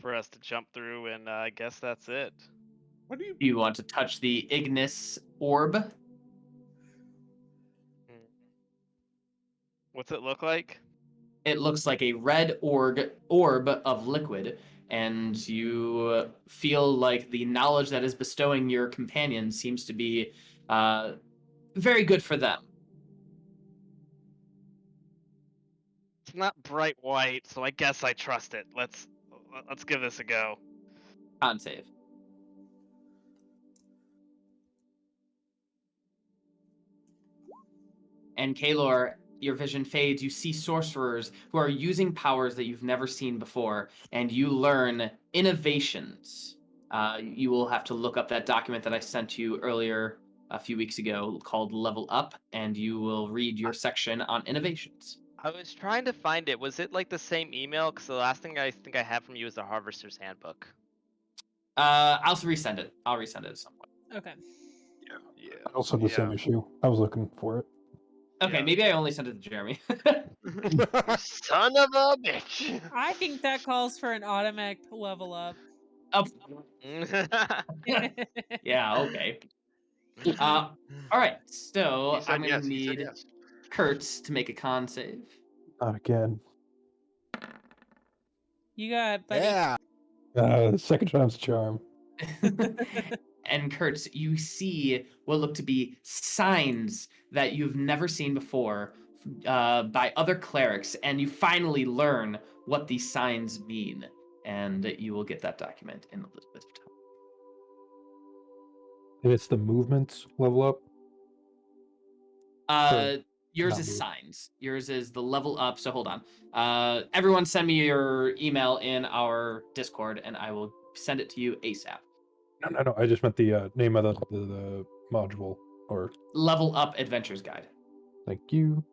for us to jump through, and I guess that's it. What do you? Do you want to touch the Ignis orb? What's it look like? It looks like a red orb of liquid, and you feel like the knowledge that is bestowing your companion seems to be very good for them. It's not bright white, so I guess I trust it. Let's give this a go. Con save. And Kaelor, your vision fades. You see sorcerers who are using powers that you've never seen before, and you learn innovations. You will have to look up that document that I sent you earlier a few weeks ago called Level Up, and you will read your section on innovations. I was trying to find it. Was it like the same email? Because the last thing I think I have from you is the Harvester's Handbook. I'll resend it. I'll resend it at some point. Okay. Yeah. Also the same issue. I was looking for it. Okay, Yeah. maybe I only sent it to Jeremy. Son of a bitch. I think that calls for an automatic level up. Oh, yeah, okay. All right, so He said I'm going yes. to He said need yes. Kertz to make a con save. Not again. You got it, buddy. Yeah. Second time's a charm. And Kertz, you see what look to be signs that you've never seen before by other clerics, and you finally learn what these signs mean, and you will get that document in a little bit of time. And it's the movements level up. Yours not is move. signs. Yours is the level up. So hold on. Everyone send me your email in our Discord, and I will send it to you ASAP. No. I just meant the name of the module. Or Level Up Adventures Guide. thank you.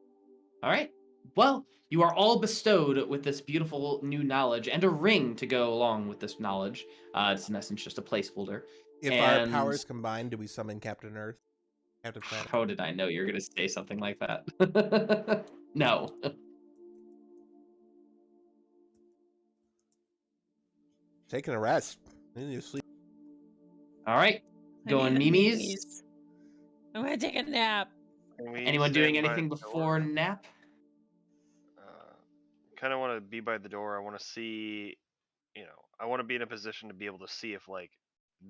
All right. Well, you are all bestowed with this beautiful new knowledge and a ring to go along with this knowledge. It's in essence just a placeholder. If our powers combine, do we summon Captain Earth? Captain Planet? How did I know you were going to say something like that? No. Taking a rest. I need to sleep. All right. I Going need a Mimi's. Mimi's. I'm gonna take a nap. Can we Anyone doing stand by anything the before door? nap? Kind of want to be by the door. I want to see, I want to be in a position to be able to see if like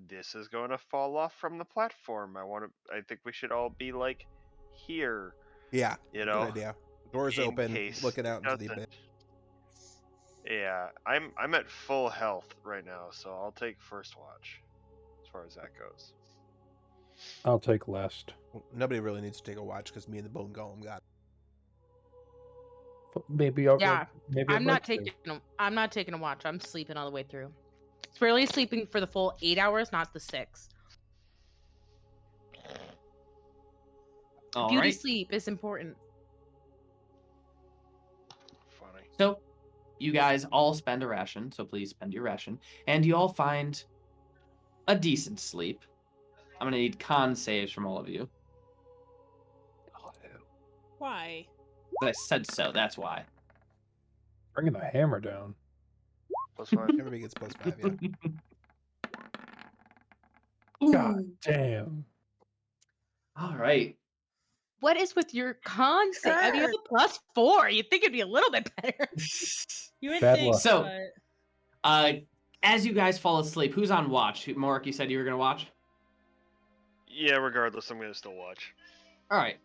this is going to fall off from the platform. I think we should all be like here. Yeah. You Good know, idea. Doors in open, case looking out into the doesn't. abyss. Yeah, I'm at full health right now, so I'll take first watch as far as that goes. I'll take last. Nobody really needs to take a watch because me and the Bone Golem got Maybe I'll. Yeah, Maybe I'm I'd not like to. taking. I'm not taking a watch. I'm sleeping all the way through. It's really sleeping for the full 8 hours, not the 6. All Beauty right. sleep is important. Funny. So, you guys all spend a ration, so please spend your ration, and you all find a decent sleep. I'm gonna need con saves from all of you. Why? But I said so, that's why. Bringing the hammer down. +5. everybody gets +5, yeah. God damn. All right. What is with your con save? I mean, you have a +4. You'd think it'd be a little bit better. You would Bad think, luck. So- but As you guys fall asleep, who's on watch? Morrik, you said you were gonna watch? Yeah, regardless, I'm gonna still watch. All right.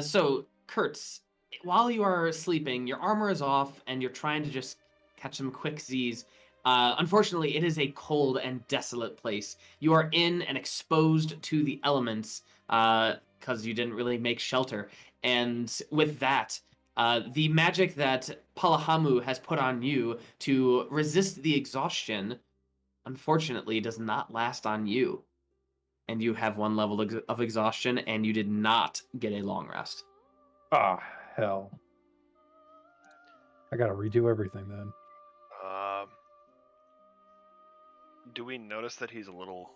So Kertz, while you are sleeping, your armor is off, and you're trying to just catch some quick Z's. Unfortunately, it is a cold and desolate place. You are in and exposed to the elements because you didn't really make shelter. And with that, the magic that Palahamu has put on you to resist the exhaustion, unfortunately, does not last on you. And you have 1 level of exhaustion, and you did not get a long rest. Ah, hell? I gotta redo everything then. Do we notice that he's a little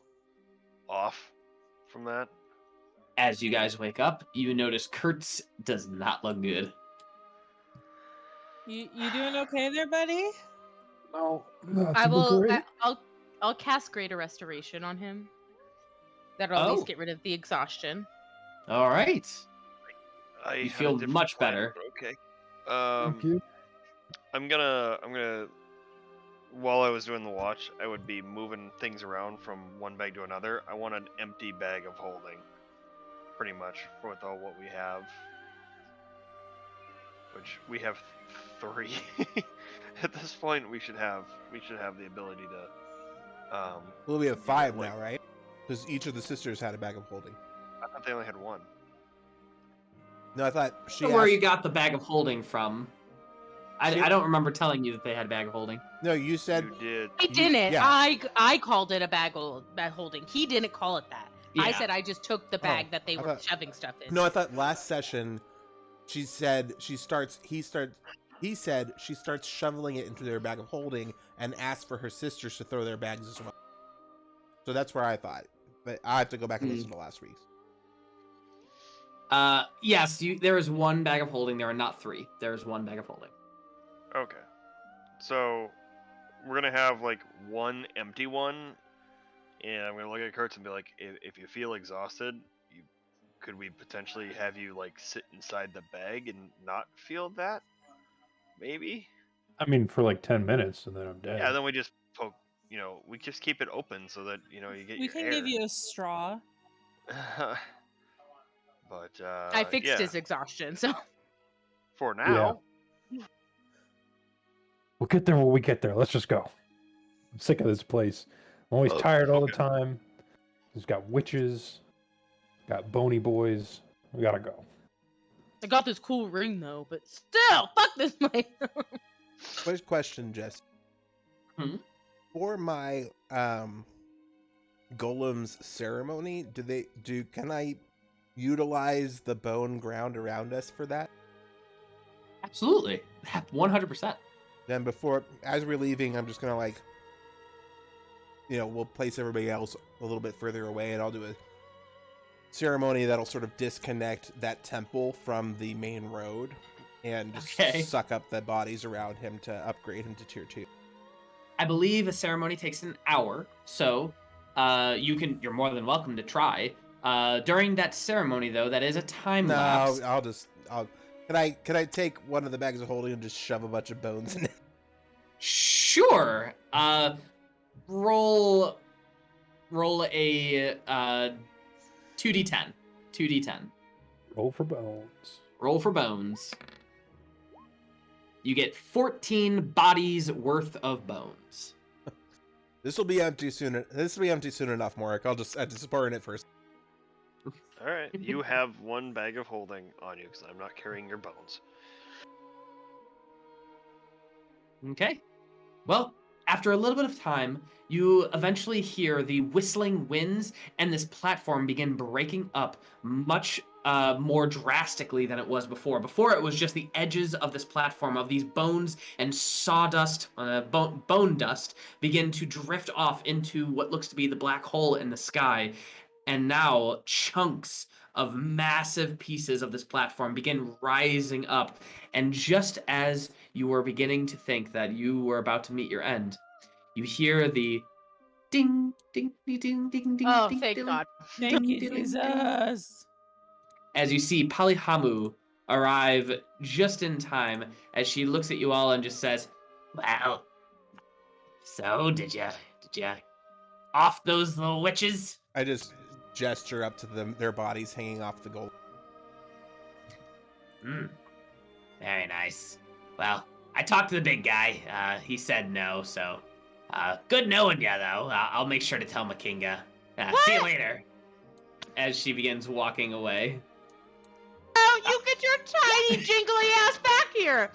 off from that? As you guys wake up, you notice Kertz does not look good. You doing okay there, buddy? No, not I super will. great. I'll cast Greater Restoration on him. That'll at Oh. least get rid of the exhaustion. All right. I You had a feel different much plan, better. but okay. Thank you. I'm gonna. While I was doing the watch, I would be moving things around from one bag to another. I want an empty bag of holding, pretty much, with all what we have. Which we have 3. At this point, we should have the ability to. Well, we have use 5 it, like- now, right? Because each of the sisters had a bag of holding. I thought they only had 1. No, I thought she Where asked- you got the bag of holding from? I don't remember telling you that they had a bag of holding. No, you said You did. I didn't. yeah. I called it a bag holding. He didn't call it that. I Yeah. said I just took the bag that they I were thought- shoving stuff in. No, I thought last session she said he said she starts shoveling it into their bag of holding and asks for her sisters to throw their bags as well. So that's where I thought. But I have to go back and listen to last week's. Yes, there is 1 bag of holding. There are not 3. There is 1 bag of holding. Okay. So we're gonna have like 1 empty one, and I'm gonna look at Kertz and be like, if you feel exhausted, could we potentially have you like sit inside the bag and not feel that? Maybe. I mean, for like 10 minutes, and then I'm dead. Yeah. Then we just poke. We just keep it open so that you get. We your can air. give you a straw. But I fixed yeah, his exhaustion, so for now. We'll get there when we get there. Let's just go. I'm sick of this place. I'm always Oh, tired all the okay. time. There's got witches, got bony boys. We gotta go. I got this cool ring though. But still, fuck this place. First question, Jess. For my golem's ceremony, can I utilize the bone ground around us for that? Absolutely. 100%. Then as we're leaving, I'm just gonna we'll place everybody else a little bit further away, and I'll do a ceremony that'll sort of disconnect that temple from the main road, and just suck up the bodies around him to upgrade him to tier 2. I believe a ceremony takes an hour, so you're more than welcome to try. During that ceremony, though, that is a time lapse. Can I take one of the bags of holding and just shove a bunch of bones in it? Sure. Roll a 2d10. 2d10. Roll for bones. Roll for bones. You get 14 bodies worth of bones. This will be empty soon. This will be empty soon enough, Morrik. I just burn it first. All right, you have 1 bag of holding on you because I'm not carrying your bones. Okay. Well, after a little bit of time, you eventually hear the whistling winds and this platform begin breaking up much more drastically than it was before. Before, it was just the edges of this platform, of these bones and sawdust, bone dust, begin to drift off into what looks to be the black hole in the sky. And now chunks of massive pieces of this platform begin rising up. And just as you were beginning to think that you were about to meet your end, you hear the ding, ding, ding, ding, ding, ding. Oh, ding, thank ding, God. Thank ding, you, ding, ding. Jesus. As you see Palihamu arrive just in time as she looks at you all and just says, "Well, so did you off those little witches?" I just gesture up to their bodies hanging off the gold. Very nice. Well, I talked to the big guy. He said no, so good knowing ya, though. I'll make sure to tell Makinga. See you later. As she begins walking away. Oh, you get your tiny jingly ass back here.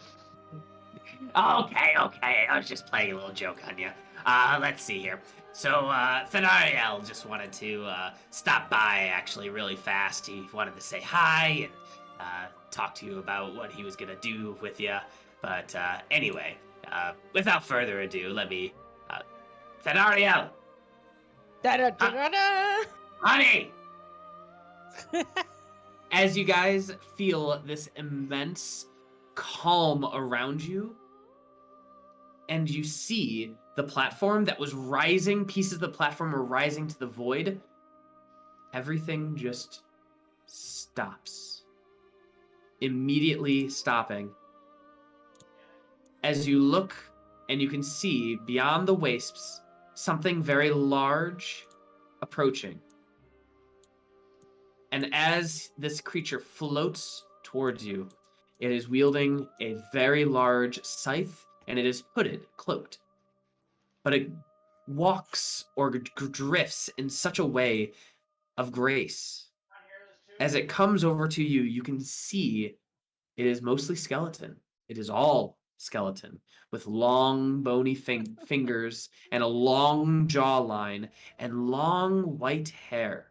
Okay. I was just playing a little joke on you. Let's see here. So, Thanariel just wanted to stop by, actually, really fast. He wanted to say hi, talk to you about what he was gonna do with you. But anyway, without further ado, let me... Fenariel! Da-da-da-da-da! Honey! As you guys feel this immense calm around you, and you see the platform that was rising, pieces of the platform were rising to the void, everything just stops. Immediately stopping. As you look and you can see beyond the wisps, something very large approaching. And as this creature floats towards you, it is wielding a very large scythe, and it is hooded, cloaked. But it walks or drifts in such a way of grace. As it comes over to you, you can see it is mostly skeleton. It is all skeleton, with long, bony fingers and a long jawline and long white hair.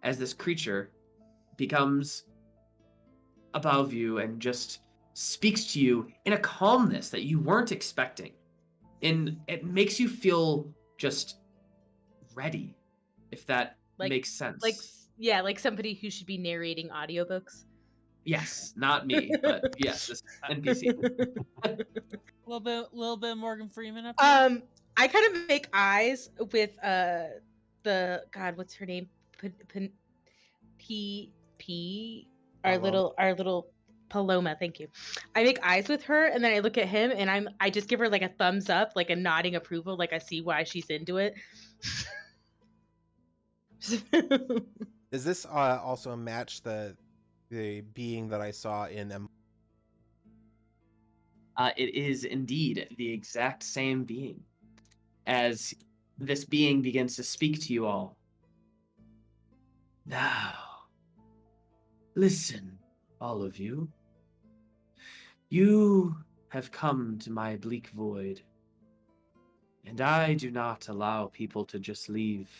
As this creature becomes above you and just speaks to you in a calmness that you weren't expecting. And it makes you feel just ready, if that makes sense. Like somebody who should be narrating audiobooks. Yes, not me, but yes, this NPC. A little bit of Morgan Freeman up I kind of make eyes with the God, what's her name? Our little Paloma, thank you. I make eyes with her, and then I look at him, and I just give her like a thumbs up, like a nodding approval, like I see why she's into it. Does this also match the being that I saw in It is indeed the exact same being. As this being begins to speak to you all. Now, listen, all of you. You have come to my bleak void, and I do not allow people to just leave.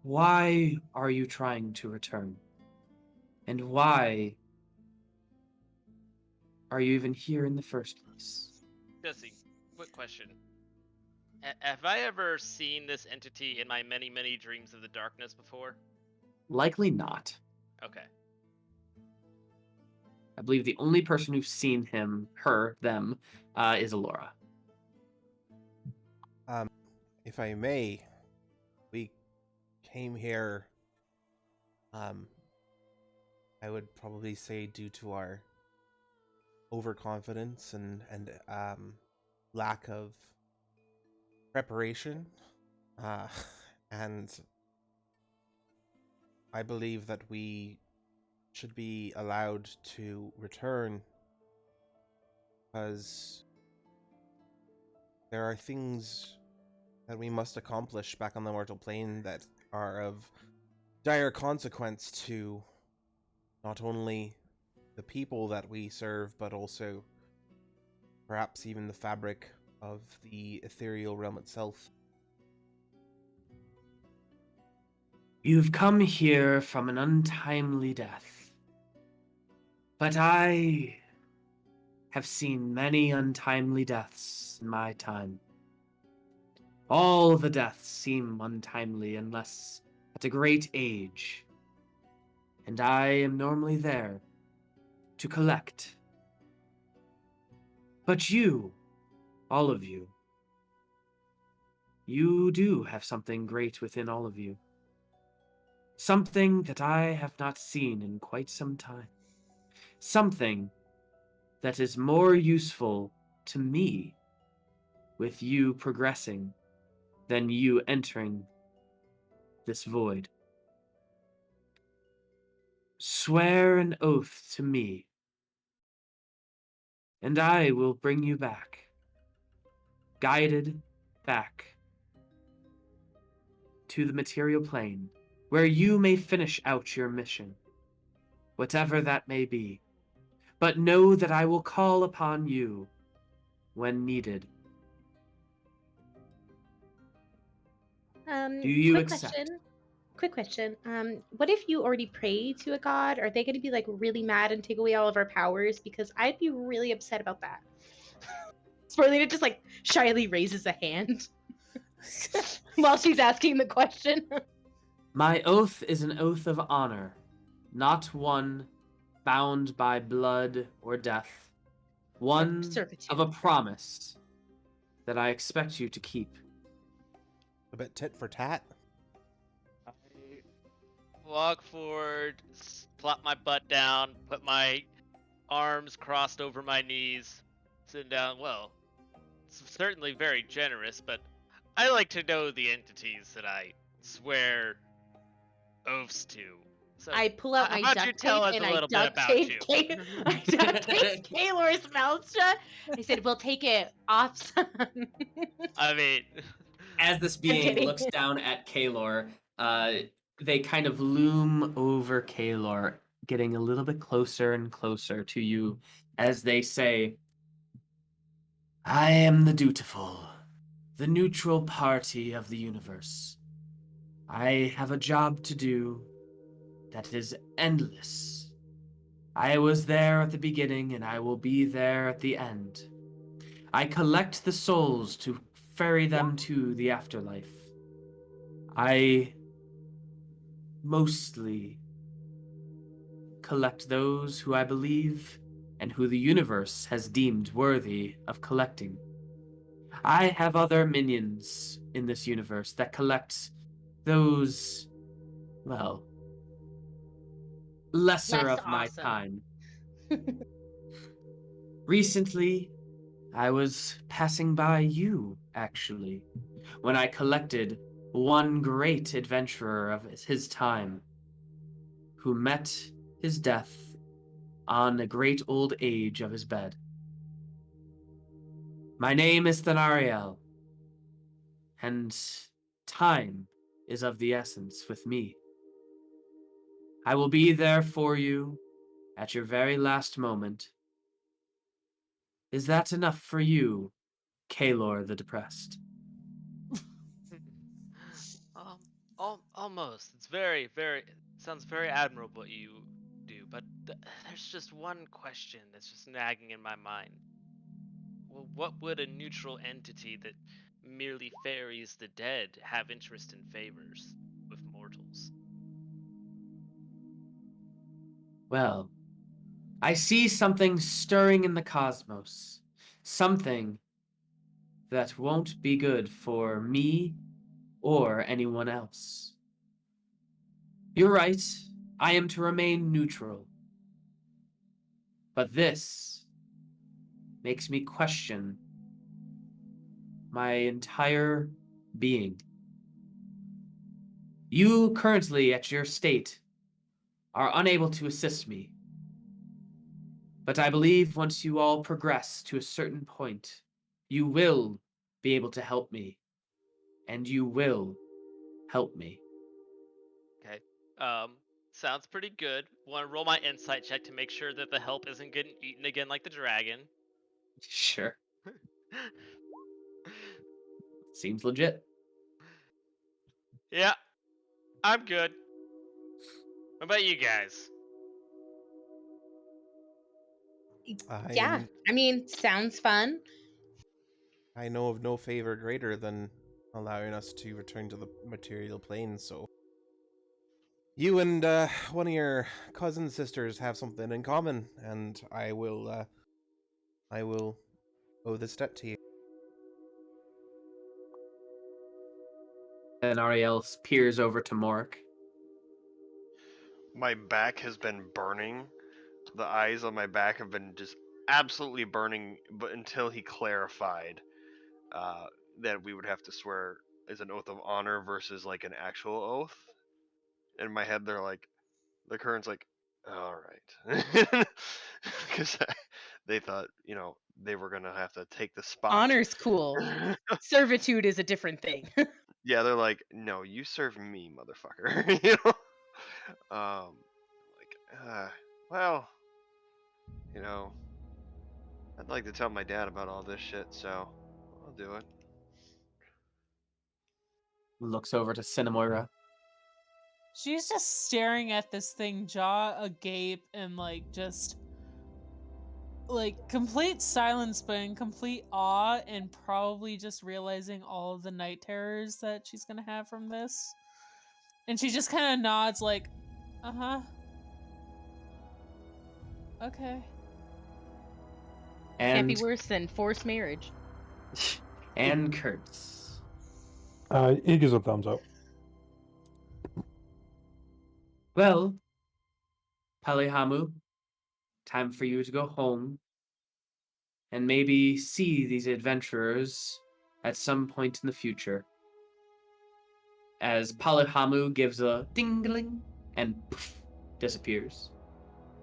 Why are you trying to return? And why are you even here in the first place? Jesse, quick question. Have I ever seen this entity in my many, many dreams of the darkness before? Likely not. Okay. I believe the only person who's seen him, her, them, is Elora. If I may, we came here, I would probably say due to our overconfidence and lack of preparation, and I believe that we should be allowed to return because there are things that we must accomplish back on the mortal plane that are of dire consequence to not only the people that we serve, but also perhaps even the fabric of the ethereal realm itself. You've come here from an untimely death, but I have seen many untimely deaths in my time. All the deaths seem untimely unless at a great age, and I am normally there to collect. But you, all of you, you do have something great within all of you. Something that I have not seen in quite some time. Something that is more useful to me with you progressing than you entering this void. Swear an oath to me, and I will bring you back, guided back to the material plane, where you may finish out your mission, whatever that may be. But know that I will call upon you when needed. Do you quick accept? question. quick question. What if you already pray to a god? Are they going to be like really mad and take away all of our powers? Because I'd be really upset about that. Sporelina just like shyly raises a hand while she's asking the question. My oath is an oath of honor, not one bound by blood or death. One servitude. of a promise that I expect you to keep. A bit tit for tat. I walk forward, plop my butt down, put my arms crossed over my knees, sit down. Well, it's certainly very generous, but I like to know the entities that I swear oaths to. So I pull out my how about duct you tell tape us and a I little bit duct about tape you? I duct tape Kaelor's mouth shut. I said, "We'll take it off, son." I mean, As this being kidding. looks down at Kaelor, they kind of loom over Kaelor, getting a little bit closer and closer to you as they say, I am the dutiful, the neutral party of the universe. I have a job to do that is endless. I was there at the beginning and I will be there at the end. I collect the souls to ferry them to the afterlife. I mostly collect those who I believe and who the universe has deemed worthy of collecting. I have other minions in this universe that collect those, well, lesser Less of my awesome. kind. Recently, I was passing by you, actually, when I collected one great adventurer of his time, who met his death on a great old age of his bed. My name is Thanariel, and time is of the essence with me. I will be there for you at your very last moment. Is that enough for you, Kaelor the Depressed? almost. It's very, very. Sounds very admirable what you do, but there's just one question that's just nagging in my mind. Well, what would a neutral entity that merely ferries the dead have interest in favors with mortals? Well, I see something stirring in the cosmos. Something that won't be good for me or anyone else. You're right, I am to remain neutral. But this makes me question my entire being. You currently, at your state, are unable to assist me. But I believe once you all progress to a certain point, you will be able to help me. And you will help me. Okay. Sounds pretty good. Want to roll my insight check to make sure that the help isn't getting eaten again like the dragon. Sure. Seems legit. Yeah, I'm good. What about you guys? Yeah, I mean, sounds fun. I know of no favor greater than allowing us to return to the material plane, so you and one of your cousin sisters have something in common, and I will owe this debt to you. And Ariel peers over to Morrik. My back has been burning. The eyes on my back have been just absolutely burning, but until he clarified that we would have to swear as an oath of honor versus like an actual oath. In my head, the current's like, all right, because they thought they were gonna have to take the spot. Honor's cool. Servitude is a different thing. Yeah, they're like, no, you serve me, motherfucker. you know, well, I'd like to tell my dad about all this shit, so I'll do it. Looks over to Cinnamoira. She's just staring at this thing, jaw agape, and just complete silence, but in complete awe, and probably just realizing all of the night terrors that she's gonna have from this. And she just kind of nods, uh-huh. Okay. Can't be And worse than forced marriage. and Kertz. He gives a thumbs up. Well, Palihamu, time for you to go home and maybe see these adventurers at some point in the future. As Palihamu gives a dingling and poof, disappears.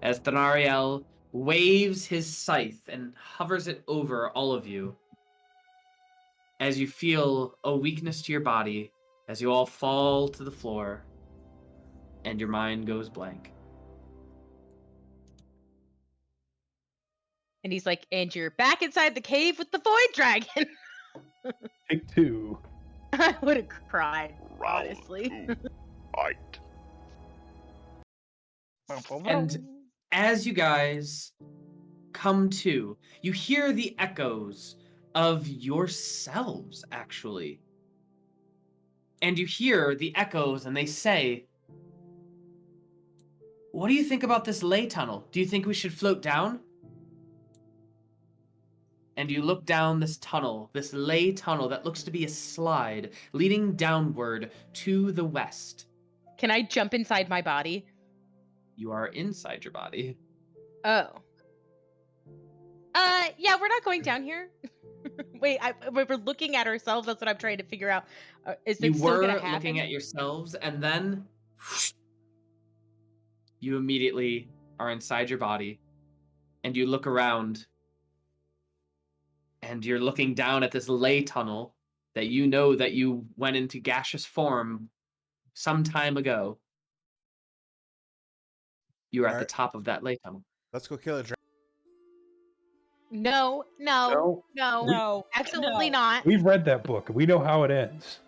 As Thanariel waves his scythe and hovers it over all of you. As you feel a weakness to your body, as you all fall to the floor, and your mind goes blank. And he's like, and you're back inside the cave with the void dragon. Take 2. I would have cried, Round honestly. 2. Fight. And as you guys come to, you hear the echoes of yourselves, actually. And you hear the echoes, and they say, what do you think about this ley tunnel? Do you think we should float down? And you look down this tunnel, this ley tunnel that looks to be a slide leading downward to the west. Can I jump inside my body? You are inside your body. Oh. Yeah, we're not going down here. Wait, we're looking at ourselves. That's what I'm trying to figure out. Is You it still were gonna happen? looking at yourselves, and then you immediately are inside your body, and you look around, and you're looking down at this ley tunnel that you know that you went into gaseous form some time ago. You are at the Alright. top of that ley tunnel. Let's go kill a dragon. No, absolutely no. not. We've read that book. We know how it ends.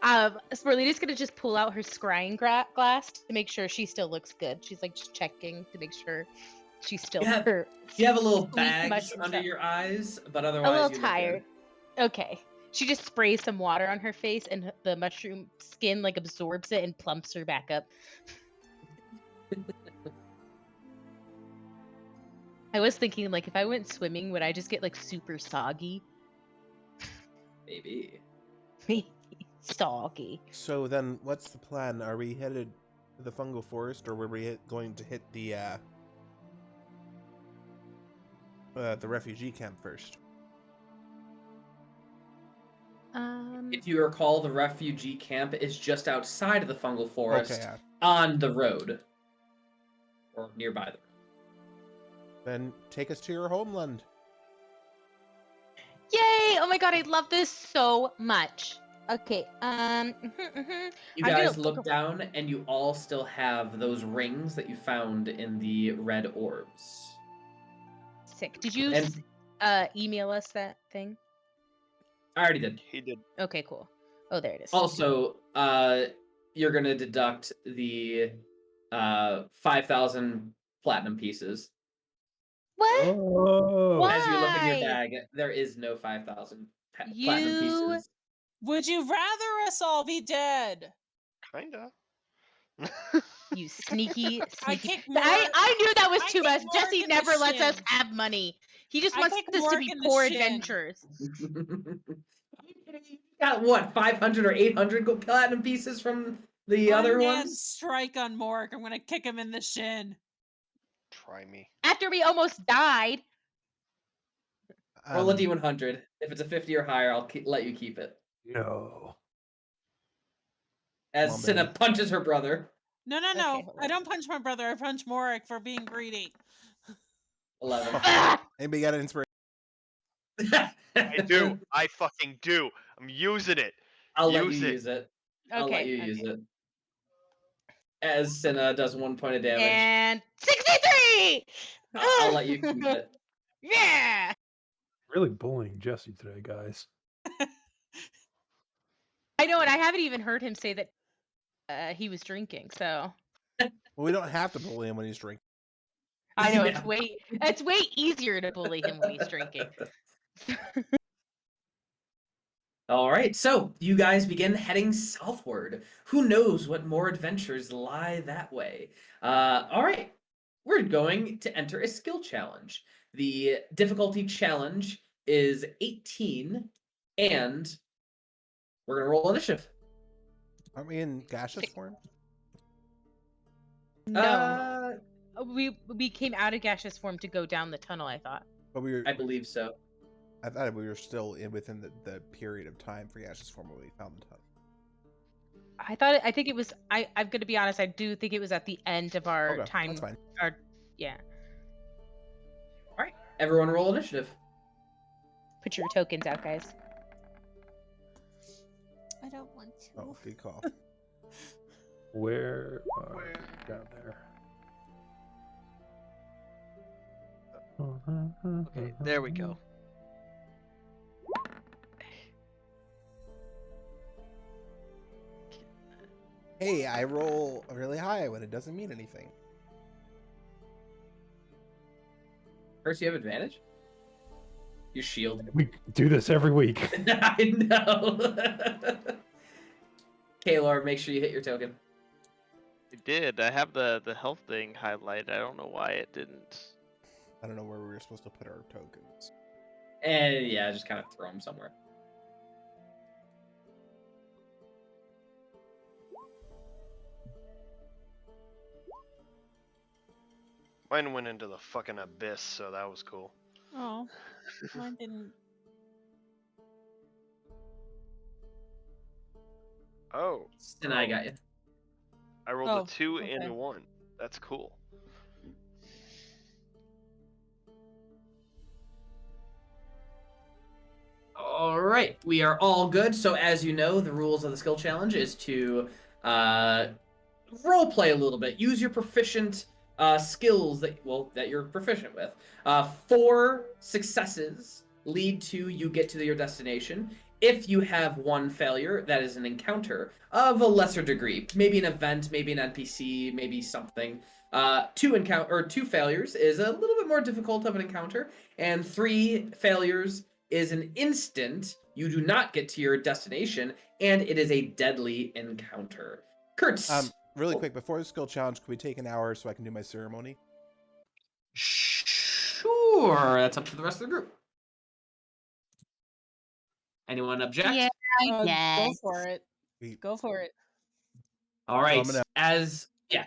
Sporelina's gonna just pull out her scrying glass to make sure she still looks good. She's like just checking to make sure she's still Yeah. her. You have a little Sweet bags mushroom under stuff. your eyes, but A otherwise little you look tired. Okay. She just sprays some water on her face, and the mushroom skin absorbs it and plumps her back up. I was thinking, if I went swimming, would I just get super soggy? Maybe. Soggy. So then, what's the plan? Are we headed to the fungal forest, or were we going to hit the refugee camp first? If you recall, the refugee camp is just outside of the fungal forest, Okay, yeah. on the road, or nearby the road. Then take us to your homeland. Yay! Oh my god, I love this so much. Okay, You I'm guys gonna look down, and you all still have those rings that you found in the red orbs. Sick. Did you email us that thing? I already did. He did. Okay, cool. Oh, there it is. Also, you're gonna deduct the 5,000 platinum pieces. What? Oh. What? As you look in your Why? bag, there is no 5,000 platinum You- pieces. Would you rather us all be dead? Kinda. You sneaky. I kick I knew that was I too kick much. Morrik Jesse in the never lets us shin. have money. He just I wants kick this to Morrik be in the poor shin. adventures. Got what, 500 or 800 platinum pieces from the other Unmanned ones? strike on Morrik. I'm gonna kick him in the shin. Try me. After we almost died. Roll a D100. If it's a 50 or higher, I'll let you keep it. No. As Come on, Cinna baby. punches her brother. No. Okay, hold I on. don't punch my brother. I punch Morrik for being greedy. 11. Ah! Anybody got an inspiration? I do. I fucking do. I'm using it. I'll let Use you it. use it. I'll let Okay, you use okay. it. As Cinna does 1 point of damage, And 63! I'll let you keep it. Yeah! Really bullying Jesse today, guys. I know, and I haven't even heard him say that he was drinking, so Well, we don't have to bully him when he's drinking. I know Yeah. it's way easier to bully him when he's drinking. All right, so you guys begin heading southward. Who knows what more adventures lie that way? All right, we're going to enter a skill challenge. The difficulty challenge is 18, and we're gonna roll initiative. Aren't we in gaseous form? No, we came out of gaseous form to go down the tunnel. I thought. But we were. I believe so. I thought we were still within the period of time for gaseous form when we found the tunnel. I think it was. I'm going to be honest. I do think it was at the end of our Okay, time. that's fine. Yeah. All right, everyone roll initiative. Put your tokens out, guys. I don't want to. Oh, good call. Where are down there? Okay, there we go. Hey, I roll really high when it doesn't mean anything. First, you have advantage. Your shield. We do this every week. I know. Kaelor, make sure you hit your token. I did. I have the health thing highlighted. I don't know why it didn't. I don't know where we were supposed to put our tokens. And yeah, just kind of throw them somewhere. Mine went into the fucking abyss, so that was cool. Oh, mine didn't. Oh. And I got you. I rolled Oh, a 2 okay. and a 1. That's cool. All right, we are all good. So as you know, the rules of the skill challenge is to role play a little bit. Use your proficient skills that you're proficient with. 4 successes lead to you get to your destination. If you have 1 failure, that is an encounter of a lesser degree. Maybe an event, maybe an NPC, maybe something. 2 failures is a little bit more difficult of an encounter, and 3 failures is an instant. You do not get to your destination, and it is a deadly encounter. Kertz. Really quick, before the skill challenge, can we take an hour so I can do my ceremony? Sure, that's up to the rest of the group. Anyone object? Yeah. Go for it. Sweet. Go for it. All right. So I'm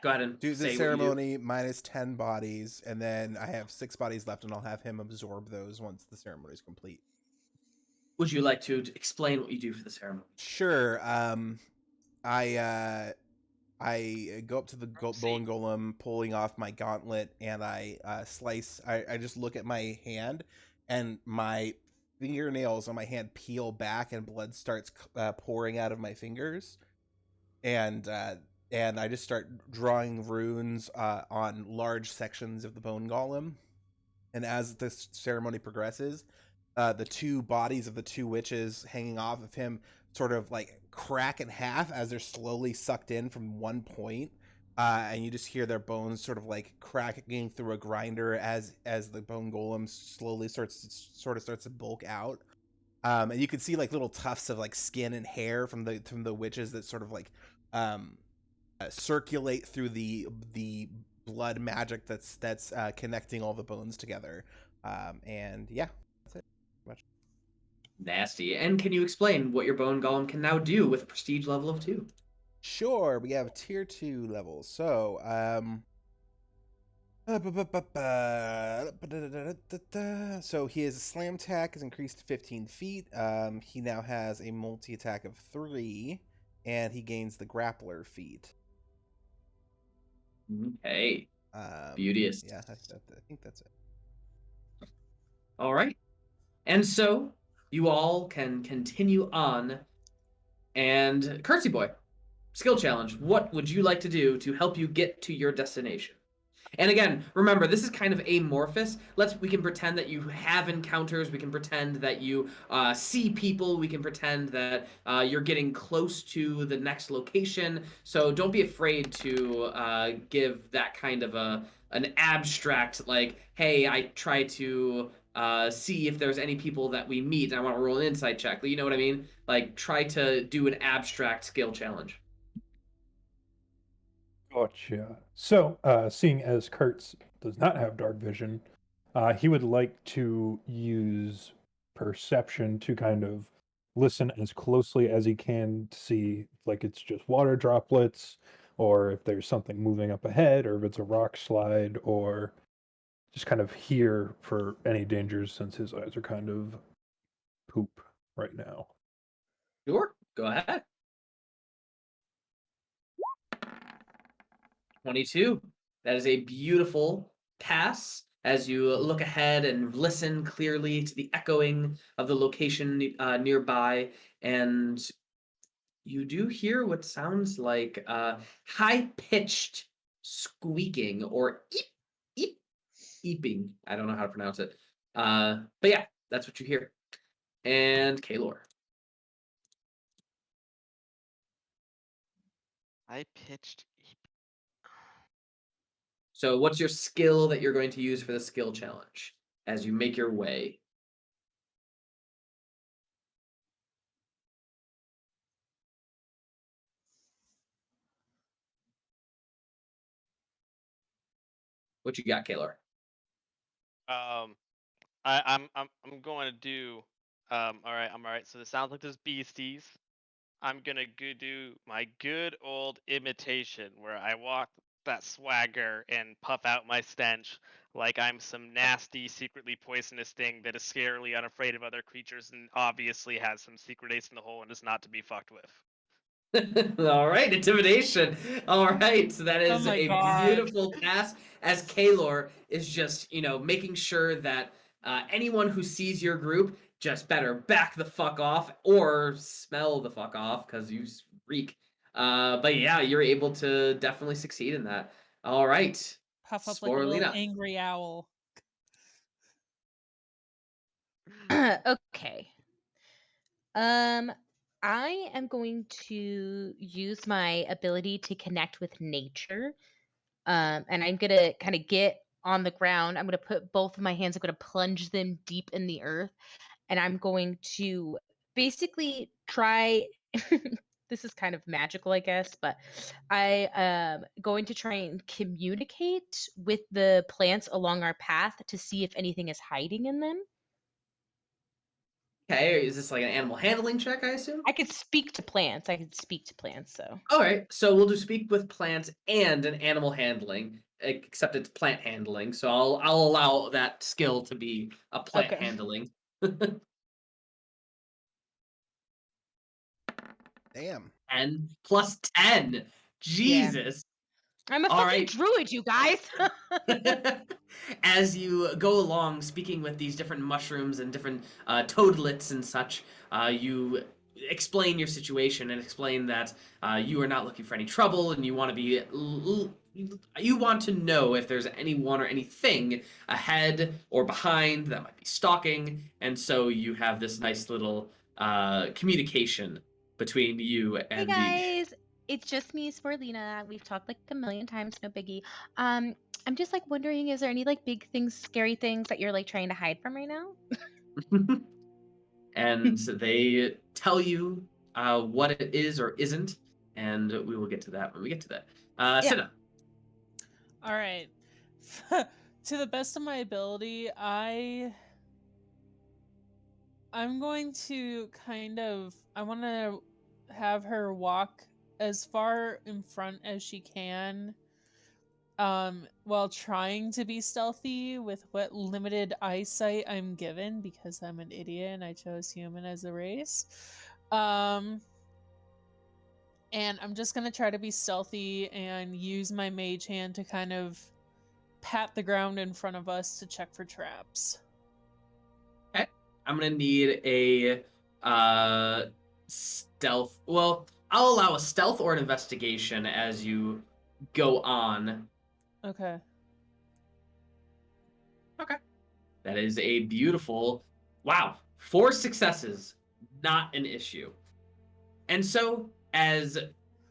go ahead and Do say the what ceremony minus 10 bodies, and then I have 6 bodies left, and I'll have him absorb those once the ceremony is complete. Would you like to explain what you do for the ceremony? Sure. I go up to the bone golem, pulling off my gauntlet, and I slice. I just look at my hand, and my fingernails on my hand peel back, and blood starts pouring out of my fingers, and I just start drawing runes on large sections of the bone golem. And as this ceremony progresses, the 2 bodies of the 2 witches hanging off of him sort of like crack in half as they're slowly sucked in from one point, and you just hear their bones sort of like cracking through a grinder as the bone golem slowly starts to bulk out, and you can see like little tufts of like skin and hair from the witches that sort of like circulate through the blood magic that's connecting all the bones together, and yeah, that's it. Much. Nasty. And can you explain what your bone golem can now do with a prestige level of 2? Sure, we have tier 2 levels. So, so his slam attack is increased to 15 feet. He now has a multi attack of 3, and he gains the grappler feat. Okay. Beauteous. Yeah, I think that's it. All right. And so you all can continue on. And Kertzy boy, skill challenge. What would you like to do to help you get to your destination? And again, remember, this is kind of amorphous. We can pretend that you have encounters. We can pretend that you see people. We can pretend that you're getting close to the next location. So don't be afraid to give that kind of an abstract, like, hey, I try to see if there's any people that we meet, and I want to roll an insight check. You know what I mean? Like, try to do an abstract skill challenge. Gotcha. So, seeing as Kertz does not have dark vision, he would like to use perception to kind of listen as closely as he can to see like it's just water droplets, or if there's something moving up ahead, or if it's a rock slide, or just kind of hear for any dangers since his eyes are kind of poop right now. Sure, go ahead. 22. That is a beautiful pass as you look ahead and listen clearly to the echoing of the location nearby, and you do hear what sounds like high-pitched squeaking or eep, eep, eeping. I don't know how to pronounce it. But yeah, that's what you hear. And Kaelor. I pitched. So what's your skill that you're going to use for the skill challenge as you make your way? What you got, Kaelor? I'm going to do. All right, I'm all right. So it sounds like there's beasties. I'm gonna do my good old imitation where I walk that swagger and puff out my stench like I'm some nasty, secretly poisonous thing that is scarily unafraid of other creatures and obviously has some secret ace in the hole and is not to be fucked with. All right, intimidation. All right, so that Oh is my a God. beautiful pass as Kaelor is just, making sure that anyone who sees your group just better back the fuck off or smell the fuck off because you reek. But yeah, you're able to definitely succeed in that. All right, Puff up like a little Sporelina. angry owl. Okay. I am going to use my ability to connect with nature. And I'm gonna kind of get on the ground. I'm gonna put both of my hands. I'm gonna plunge them deep in the earth, and I'm going to basically try. This is kind of magical, I guess, but I am going to try and communicate with the plants along our path to see if anything is hiding in them. Okay, is this like an animal handling check, I assume? I could speak to plants. I could speak to plants, so. All right, so we'll do speak with plants and an animal handling, except it's plant handling. So I'll allow that skill to be a plant Okay. handling. Damn. 10 plus 10. Jesus. I'm a All fucking right. druid, you guys. As you go along speaking with these different mushrooms and different toadlets and such, you explain your situation and explain that you are not looking for any trouble and you want to be you want to know if there's anyone or anything ahead or behind that might be stalking, and so you have this nice little communication between you Hey and guys, it's just me, Sporelina. We've talked like a million times, no biggie. I'm just like wondering, is there any like big things, scary things that you're like trying to hide from right now? and they tell you what it is or isn't, and we will get to that when we get to that. Yeah. Cinna. All right. To the best of my ability, I'm going to I want to have her walk as far in front as she can, while trying to be stealthy with what limited eyesight I'm given because I'm an idiot and I chose human as a race. And I'm just gonna try to be stealthy and use my mage hand to kind of pat the ground in front of us to check for traps. Okay. I'm gonna need a stealth. Well, I'll allow a stealth or an investigation as you go on. Okay. Okay. That is a beautiful, wow, 4 successes, not an issue. And so, as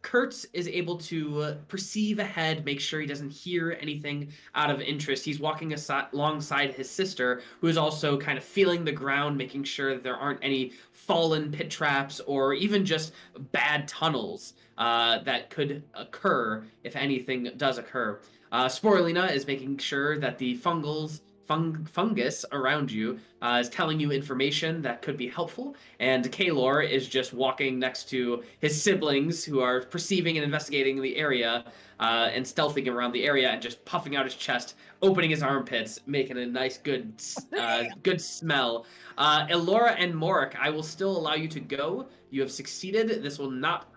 Kertz is able to perceive ahead, make sure he doesn't hear anything out of interest, he's walking alongside his sister, who is also kind of feeling the ground, making sure that there aren't any fallen pit traps or even just bad tunnels that could occur if anything does occur. Sporelina is making sure that the fungus around you is telling you information that could be helpful, and Kaelor is just walking next to his siblings who are perceiving and investigating the area and stealthing around the area and just puffing out his chest, opening his armpits, making a nice good smell. Elora and Morrik, I will still allow you to go. You have succeeded. This will not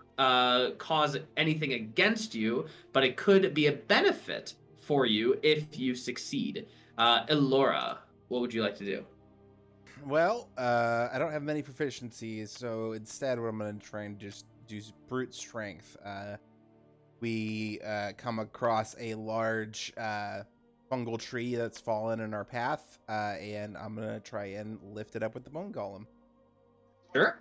cause anything against you, but it could be a benefit for you if you succeed. Elora, what would you like to do? Well, I don't have many proficiencies, so instead what I'm going to try and just do is brute strength. We come across a large fungal tree that's fallen in our path, and I'm going to try and lift it up with the bone golem. Sure.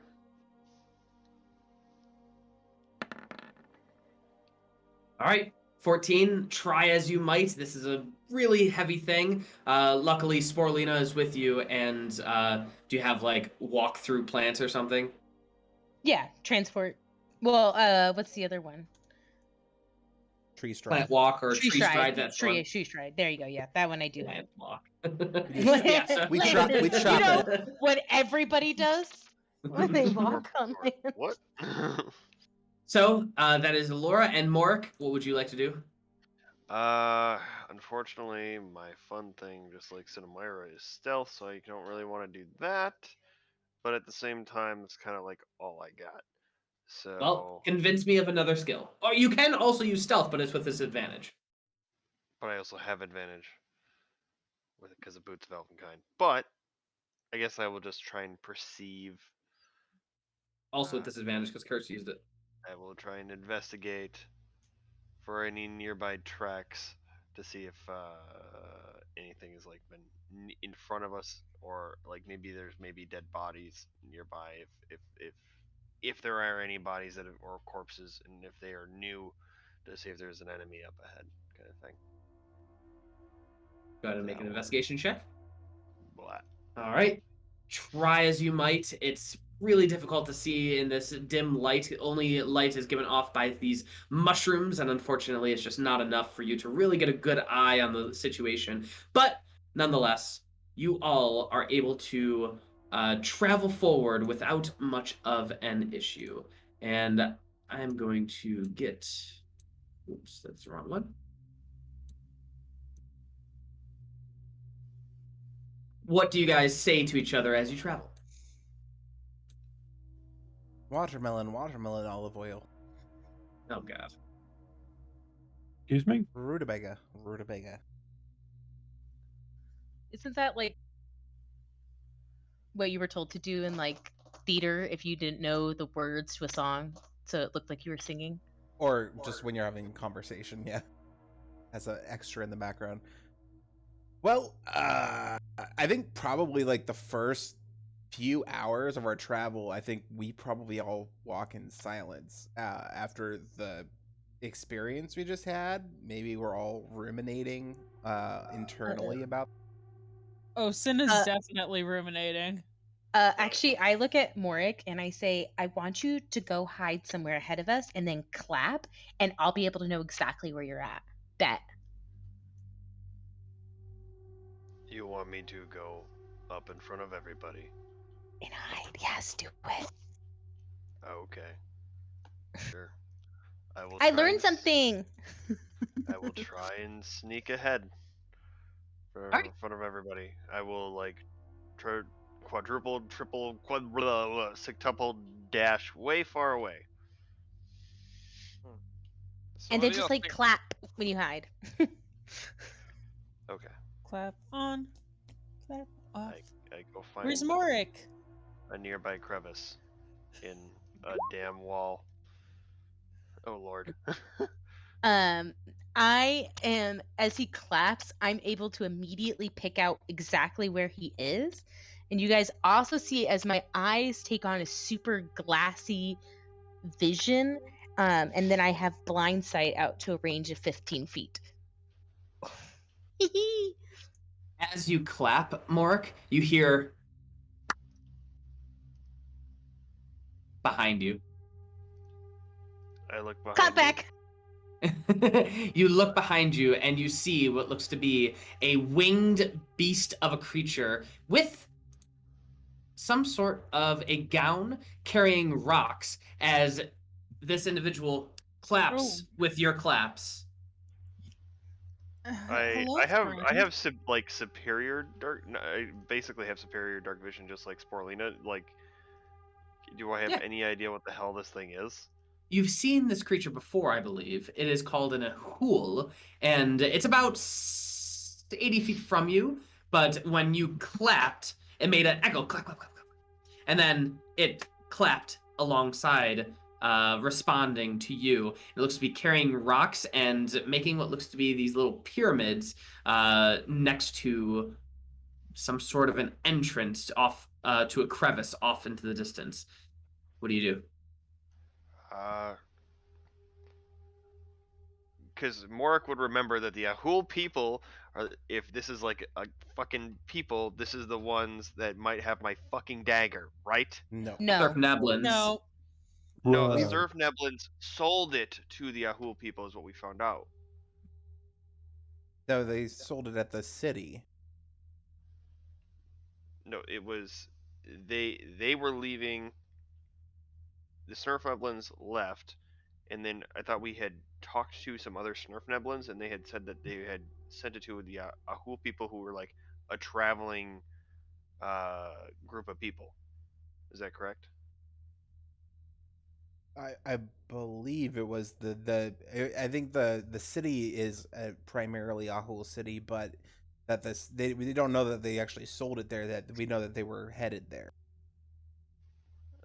All right. 14, try as you might. This is a really heavy thing. Luckily, Sporelina is with you, and do you have, like, walk-through plants or something? Yeah, transport. Well, what's the other one? Tree stride. Plant walk or Tree tree stride, stride. that's Tree one. stride. There you go. Yeah, that one I do have. Plant walk. Yeah, so- we chop You know it. what everybody does when they walk on land. What? So, that is Elora and Morrik. What would you like to do? Unfortunately, my fun thing, just like Cinnamoira, is stealth, so I don't really want to do that. But at the same time, it's kind of like all I got. So. Well, convince me of another skill. Or you can also use stealth, but it's with disadvantage. But I also have advantage with it because of Boots of Elvenkind. But I guess I will just try and perceive. Also with disadvantage because Kertz used it. I will try and investigate for any nearby tracks to see if anything has like been in front of us, or like maybe there's dead bodies nearby. If there are any bodies that or corpses, and if they are new, to see if there's an enemy up ahead, kind of thing. Go ahead and make an investigation check. Blah. All right. Try as you might. It's really difficult to see in this dim light. Only light is given off by these mushrooms, and unfortunately, it's just not enough for you to really get a good eye on the situation. But nonetheless, you all are able to travel forward without much of an issue. And I'm going to get... Oops, that's the wrong one. What do you guys say to each other as you travel? Watermelon, olive oil. Oh, God. Excuse me? Rutabaga. Isn't that like what you were told to do in like theater if you didn't know the words to a song, so it looked like you were singing? Or just when you're having conversation, yeah. As an extra in the background. Well, I think probably like the first few hours of our travel, I think we probably all walk in silence after the experience we just had. Maybe we're all ruminating internally about. Oh, Sin is definitely ruminating. Actually, I look at Morrik and I say, I want you to go hide somewhere ahead of us and then clap, and I'll be able to know exactly where you're at. Bet. You want me to go up in front of everybody? And hide. Yes, do it. Okay. Sure. I learned something. I will try and sneak ahead in front of everybody. I will like quadruple, triple, sextuple dash way far away. And then just like clap when you hide. Okay. Clap on, clap off. I go find Where's Morrik? a nearby crevice in a damn wall. Oh Lord. as he claps, I'm able to immediately pick out exactly where he is. And you guys also see as my eyes take on a super glassy vision. And then I have blind sight out to a range of 15 feet. As you clap, Morrik, you hear behind you. I look behind Clap me. back! You look behind you and you see what looks to be a winged beast of a creature with some sort of a gown carrying rocks as this individual claps with your claps. Hello, I friend. have superior dark. No, I basically have superior dark vision, just like Sporelina. Like, do I have Yeah. any idea what the hell this thing is? You've seen this creature before, I believe. It is called an Ahul, and it's about 80 feet from you. But when you clapped, it made an echo, clap, clap, clap, clap, and then it clapped alongside, responding to you. It looks to be carrying rocks and making what looks to be these little pyramids next to some sort of an entrance off to a crevice off into the distance. What do you do? Because Morrik would remember that the Ahul people are. If this is like a fucking people, this is the ones that might have my fucking dagger, right? No. Surf No. Neblins. No. No, the Right. Surf Neblins sold it to the Ahul people, is what we found out. No, they sold it at the city. No, it was they were leaving. The Snurf Neblins left, and then I thought we had talked to some other Snurf Neblins, and they had said that they had sent it to the Ahul people, who were like a traveling group of people. Is that correct? I believe it was I think the city is primarily Ahul City, but that we don't know that they actually sold it there. That we know that they were headed there.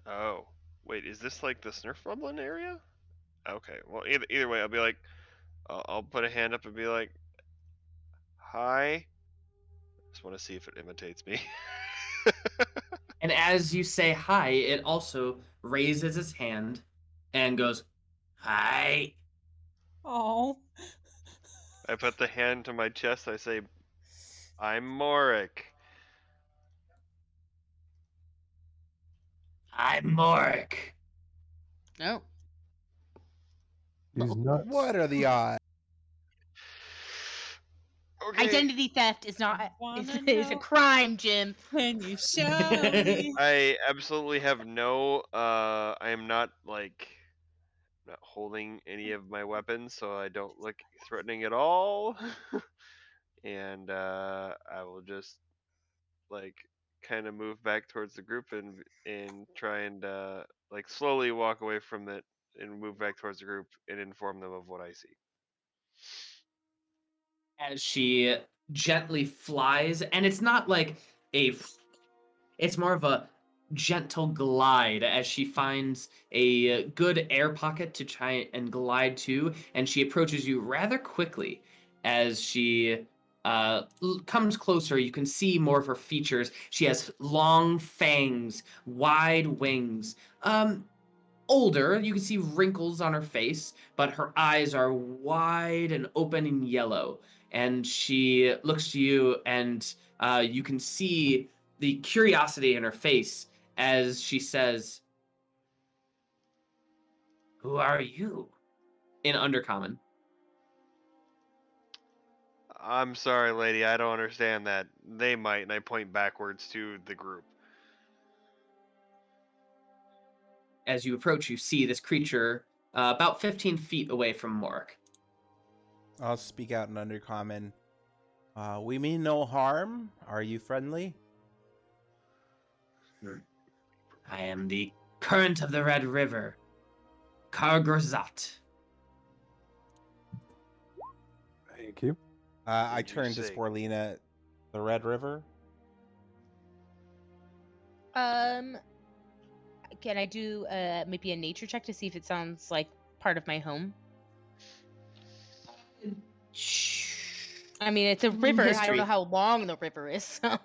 Oh, wait, is this like the Snurf Neblin area? Okay, well, either way, I'll be like, I'll put a hand up and be like, hi. Just want to see if it imitates me. And as you say hi, it also raises its hand and goes, hi. Oh. I put the hand to my chest. I say, I'm Morrik. I'm Morrik. No. He's nuts. What are the odds? Okay. Identity theft is not Wanna is a know? crime, Jim. Can you show me? I absolutely have no. I am not not holding any of my weapons, so I don't look threatening at all. And I will just kind of move back towards the group and try and slowly walk away from it and move back towards the group and inform them of what I see. As she gently flies, and it's not like it's more of a gentle glide as she finds a good air pocket to try and glide to, and she approaches you rather quickly. As she comes closer, you can see more of her features. She has long fangs, wide wings. Older, you can see wrinkles on her face, but her eyes are wide and open and yellow. And she looks to you, and you can see the curiosity in her face as she says, "Who are you?" in Undercommon. I'm sorry, lady. I don't understand that. They might, and I point backwards to the group. As you approach, you see this creature about 15 feet away from Morrik. I'll speak out in Undercommon. We mean no harm. Are you friendly? I am the current of the Red River, Kargorzat. Thank you. I Did you turn to say- Sporelina. The Red River. Can I do maybe a nature check to see if it sounds like part of my home? I mean, it's a river. I don't History. know how long the river is. So.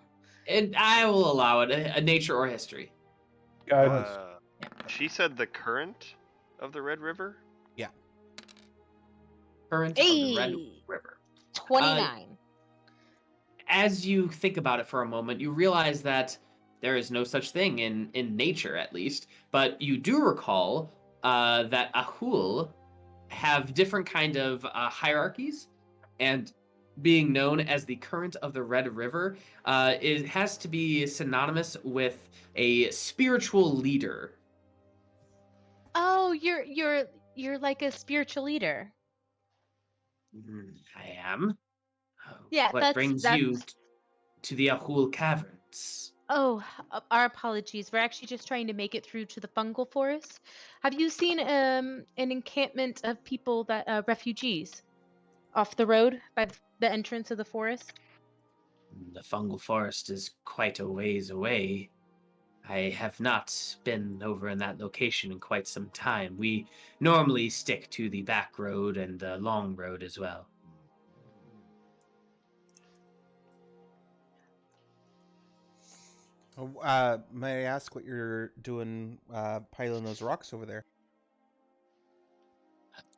I will allow it. A nature or history. Guidance. She said the current of the Red River. Current of the Red Hey, River. 29. As you think about it for a moment, you realize that there is no such thing in nature, at least. But you do recall that Ahul have different kind of hierarchies, and being known as the current of the Red River, it has to be synonymous with a spiritual leader. Oh, you're like a spiritual leader. I am. Yeah, What brings you to the Ahul Caverns? Oh, our apologies. We're actually just trying to make it through to the fungal forest. Have you seen an encampment of people that refugees off the road by the entrance of the forest? The fungal forest is quite a ways away. I have not been over in that location in quite some time. We normally stick to the back road and the long road as well. May I ask what you're doing piling those rocks over there?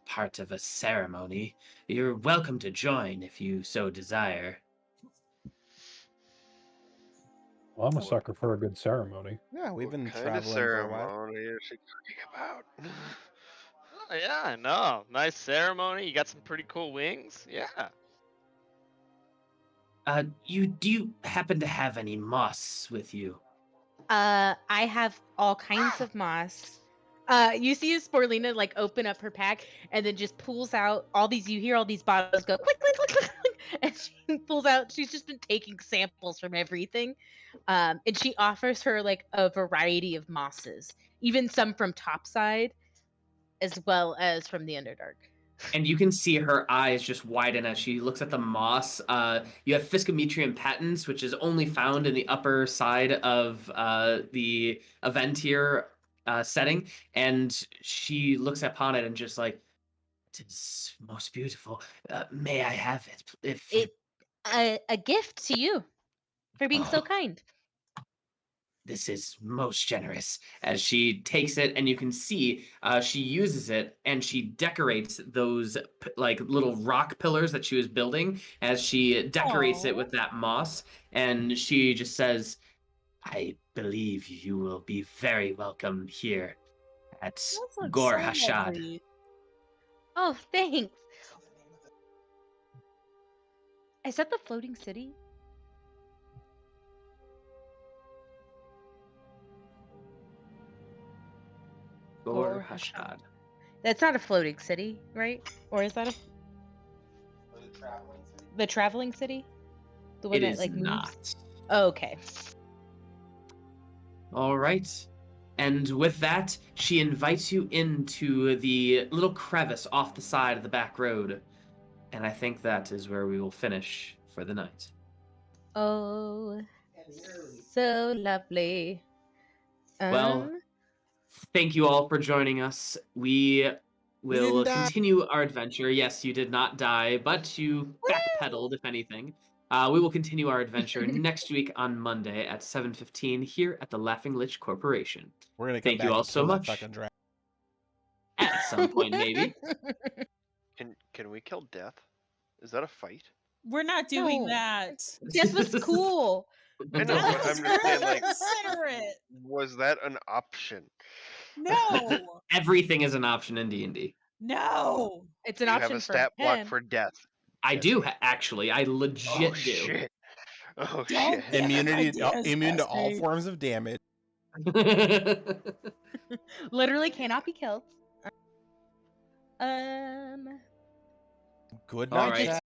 Part of a ceremony. You're welcome to join if you so desire. Well, I'm a sucker for a good ceremony. Yeah, we've been What kind of traveling for a while. ceremony is she talking about? Oh, yeah, I know. Nice ceremony. You got some pretty cool wings. Yeah. Do you happen to have any moss with you? I have all kinds of moss. You see Sporelina like open up her pack and then just pulls out all these. You hear all these bottles go click, click, click, click, click, and she pulls out. She's just been taking samples from everything, and she offers her like a variety of mosses, even some from Topside, as well as from the Underdark. And you can see her eyes just widen as she looks at the moss. You have Fiscometrium patens, which is only found in the upper side of the Aventier setting. And she looks upon it and just like, "'Tis most beautiful. May I have it? If you... A gift to you for being so Oh. kind. This is most generous." As she takes it, and you can see she uses it and she decorates those like little rock pillars that she was building. As she decorates it Aw. with that moss, and she just says, "I believe you will be very welcome here at That looks Gor so Hashad." lovely. Oh, thanks. Is that the floating city? Gor Hashad. That's not a floating city, right? Or is that the traveling city? The one It that is like moves? not. Oh, okay. All right. And with that, she invites you into the little crevice off the side of the back road. And I think that is where we will finish for the night. Oh, so lovely. Well, thank you all for joining us. We will didn't die. continue our adventure. Yes, you did not die, but you backpedaled, if anything. We will continue our adventure next week on Monday at 7:15 here at the Laughing Lich Corporation. We're gonna come Thank back you all and so kill that much. fucking dragon. At some point, maybe. Can we kill Death? Is that a fight? We're not doing No. that. This was cool. I know, That but was I'm just saying, really like, considerate. was that an option? No, Everything is an option in D&D. no. It's an Do you have option a stat for block him. for Death? I Yes. do, actually. I legit Oh do. shit! Oh Don't shit! get Immunity, ideas, immune to all bastard. forms of damage. Literally cannot be killed. Good All night, right. chat.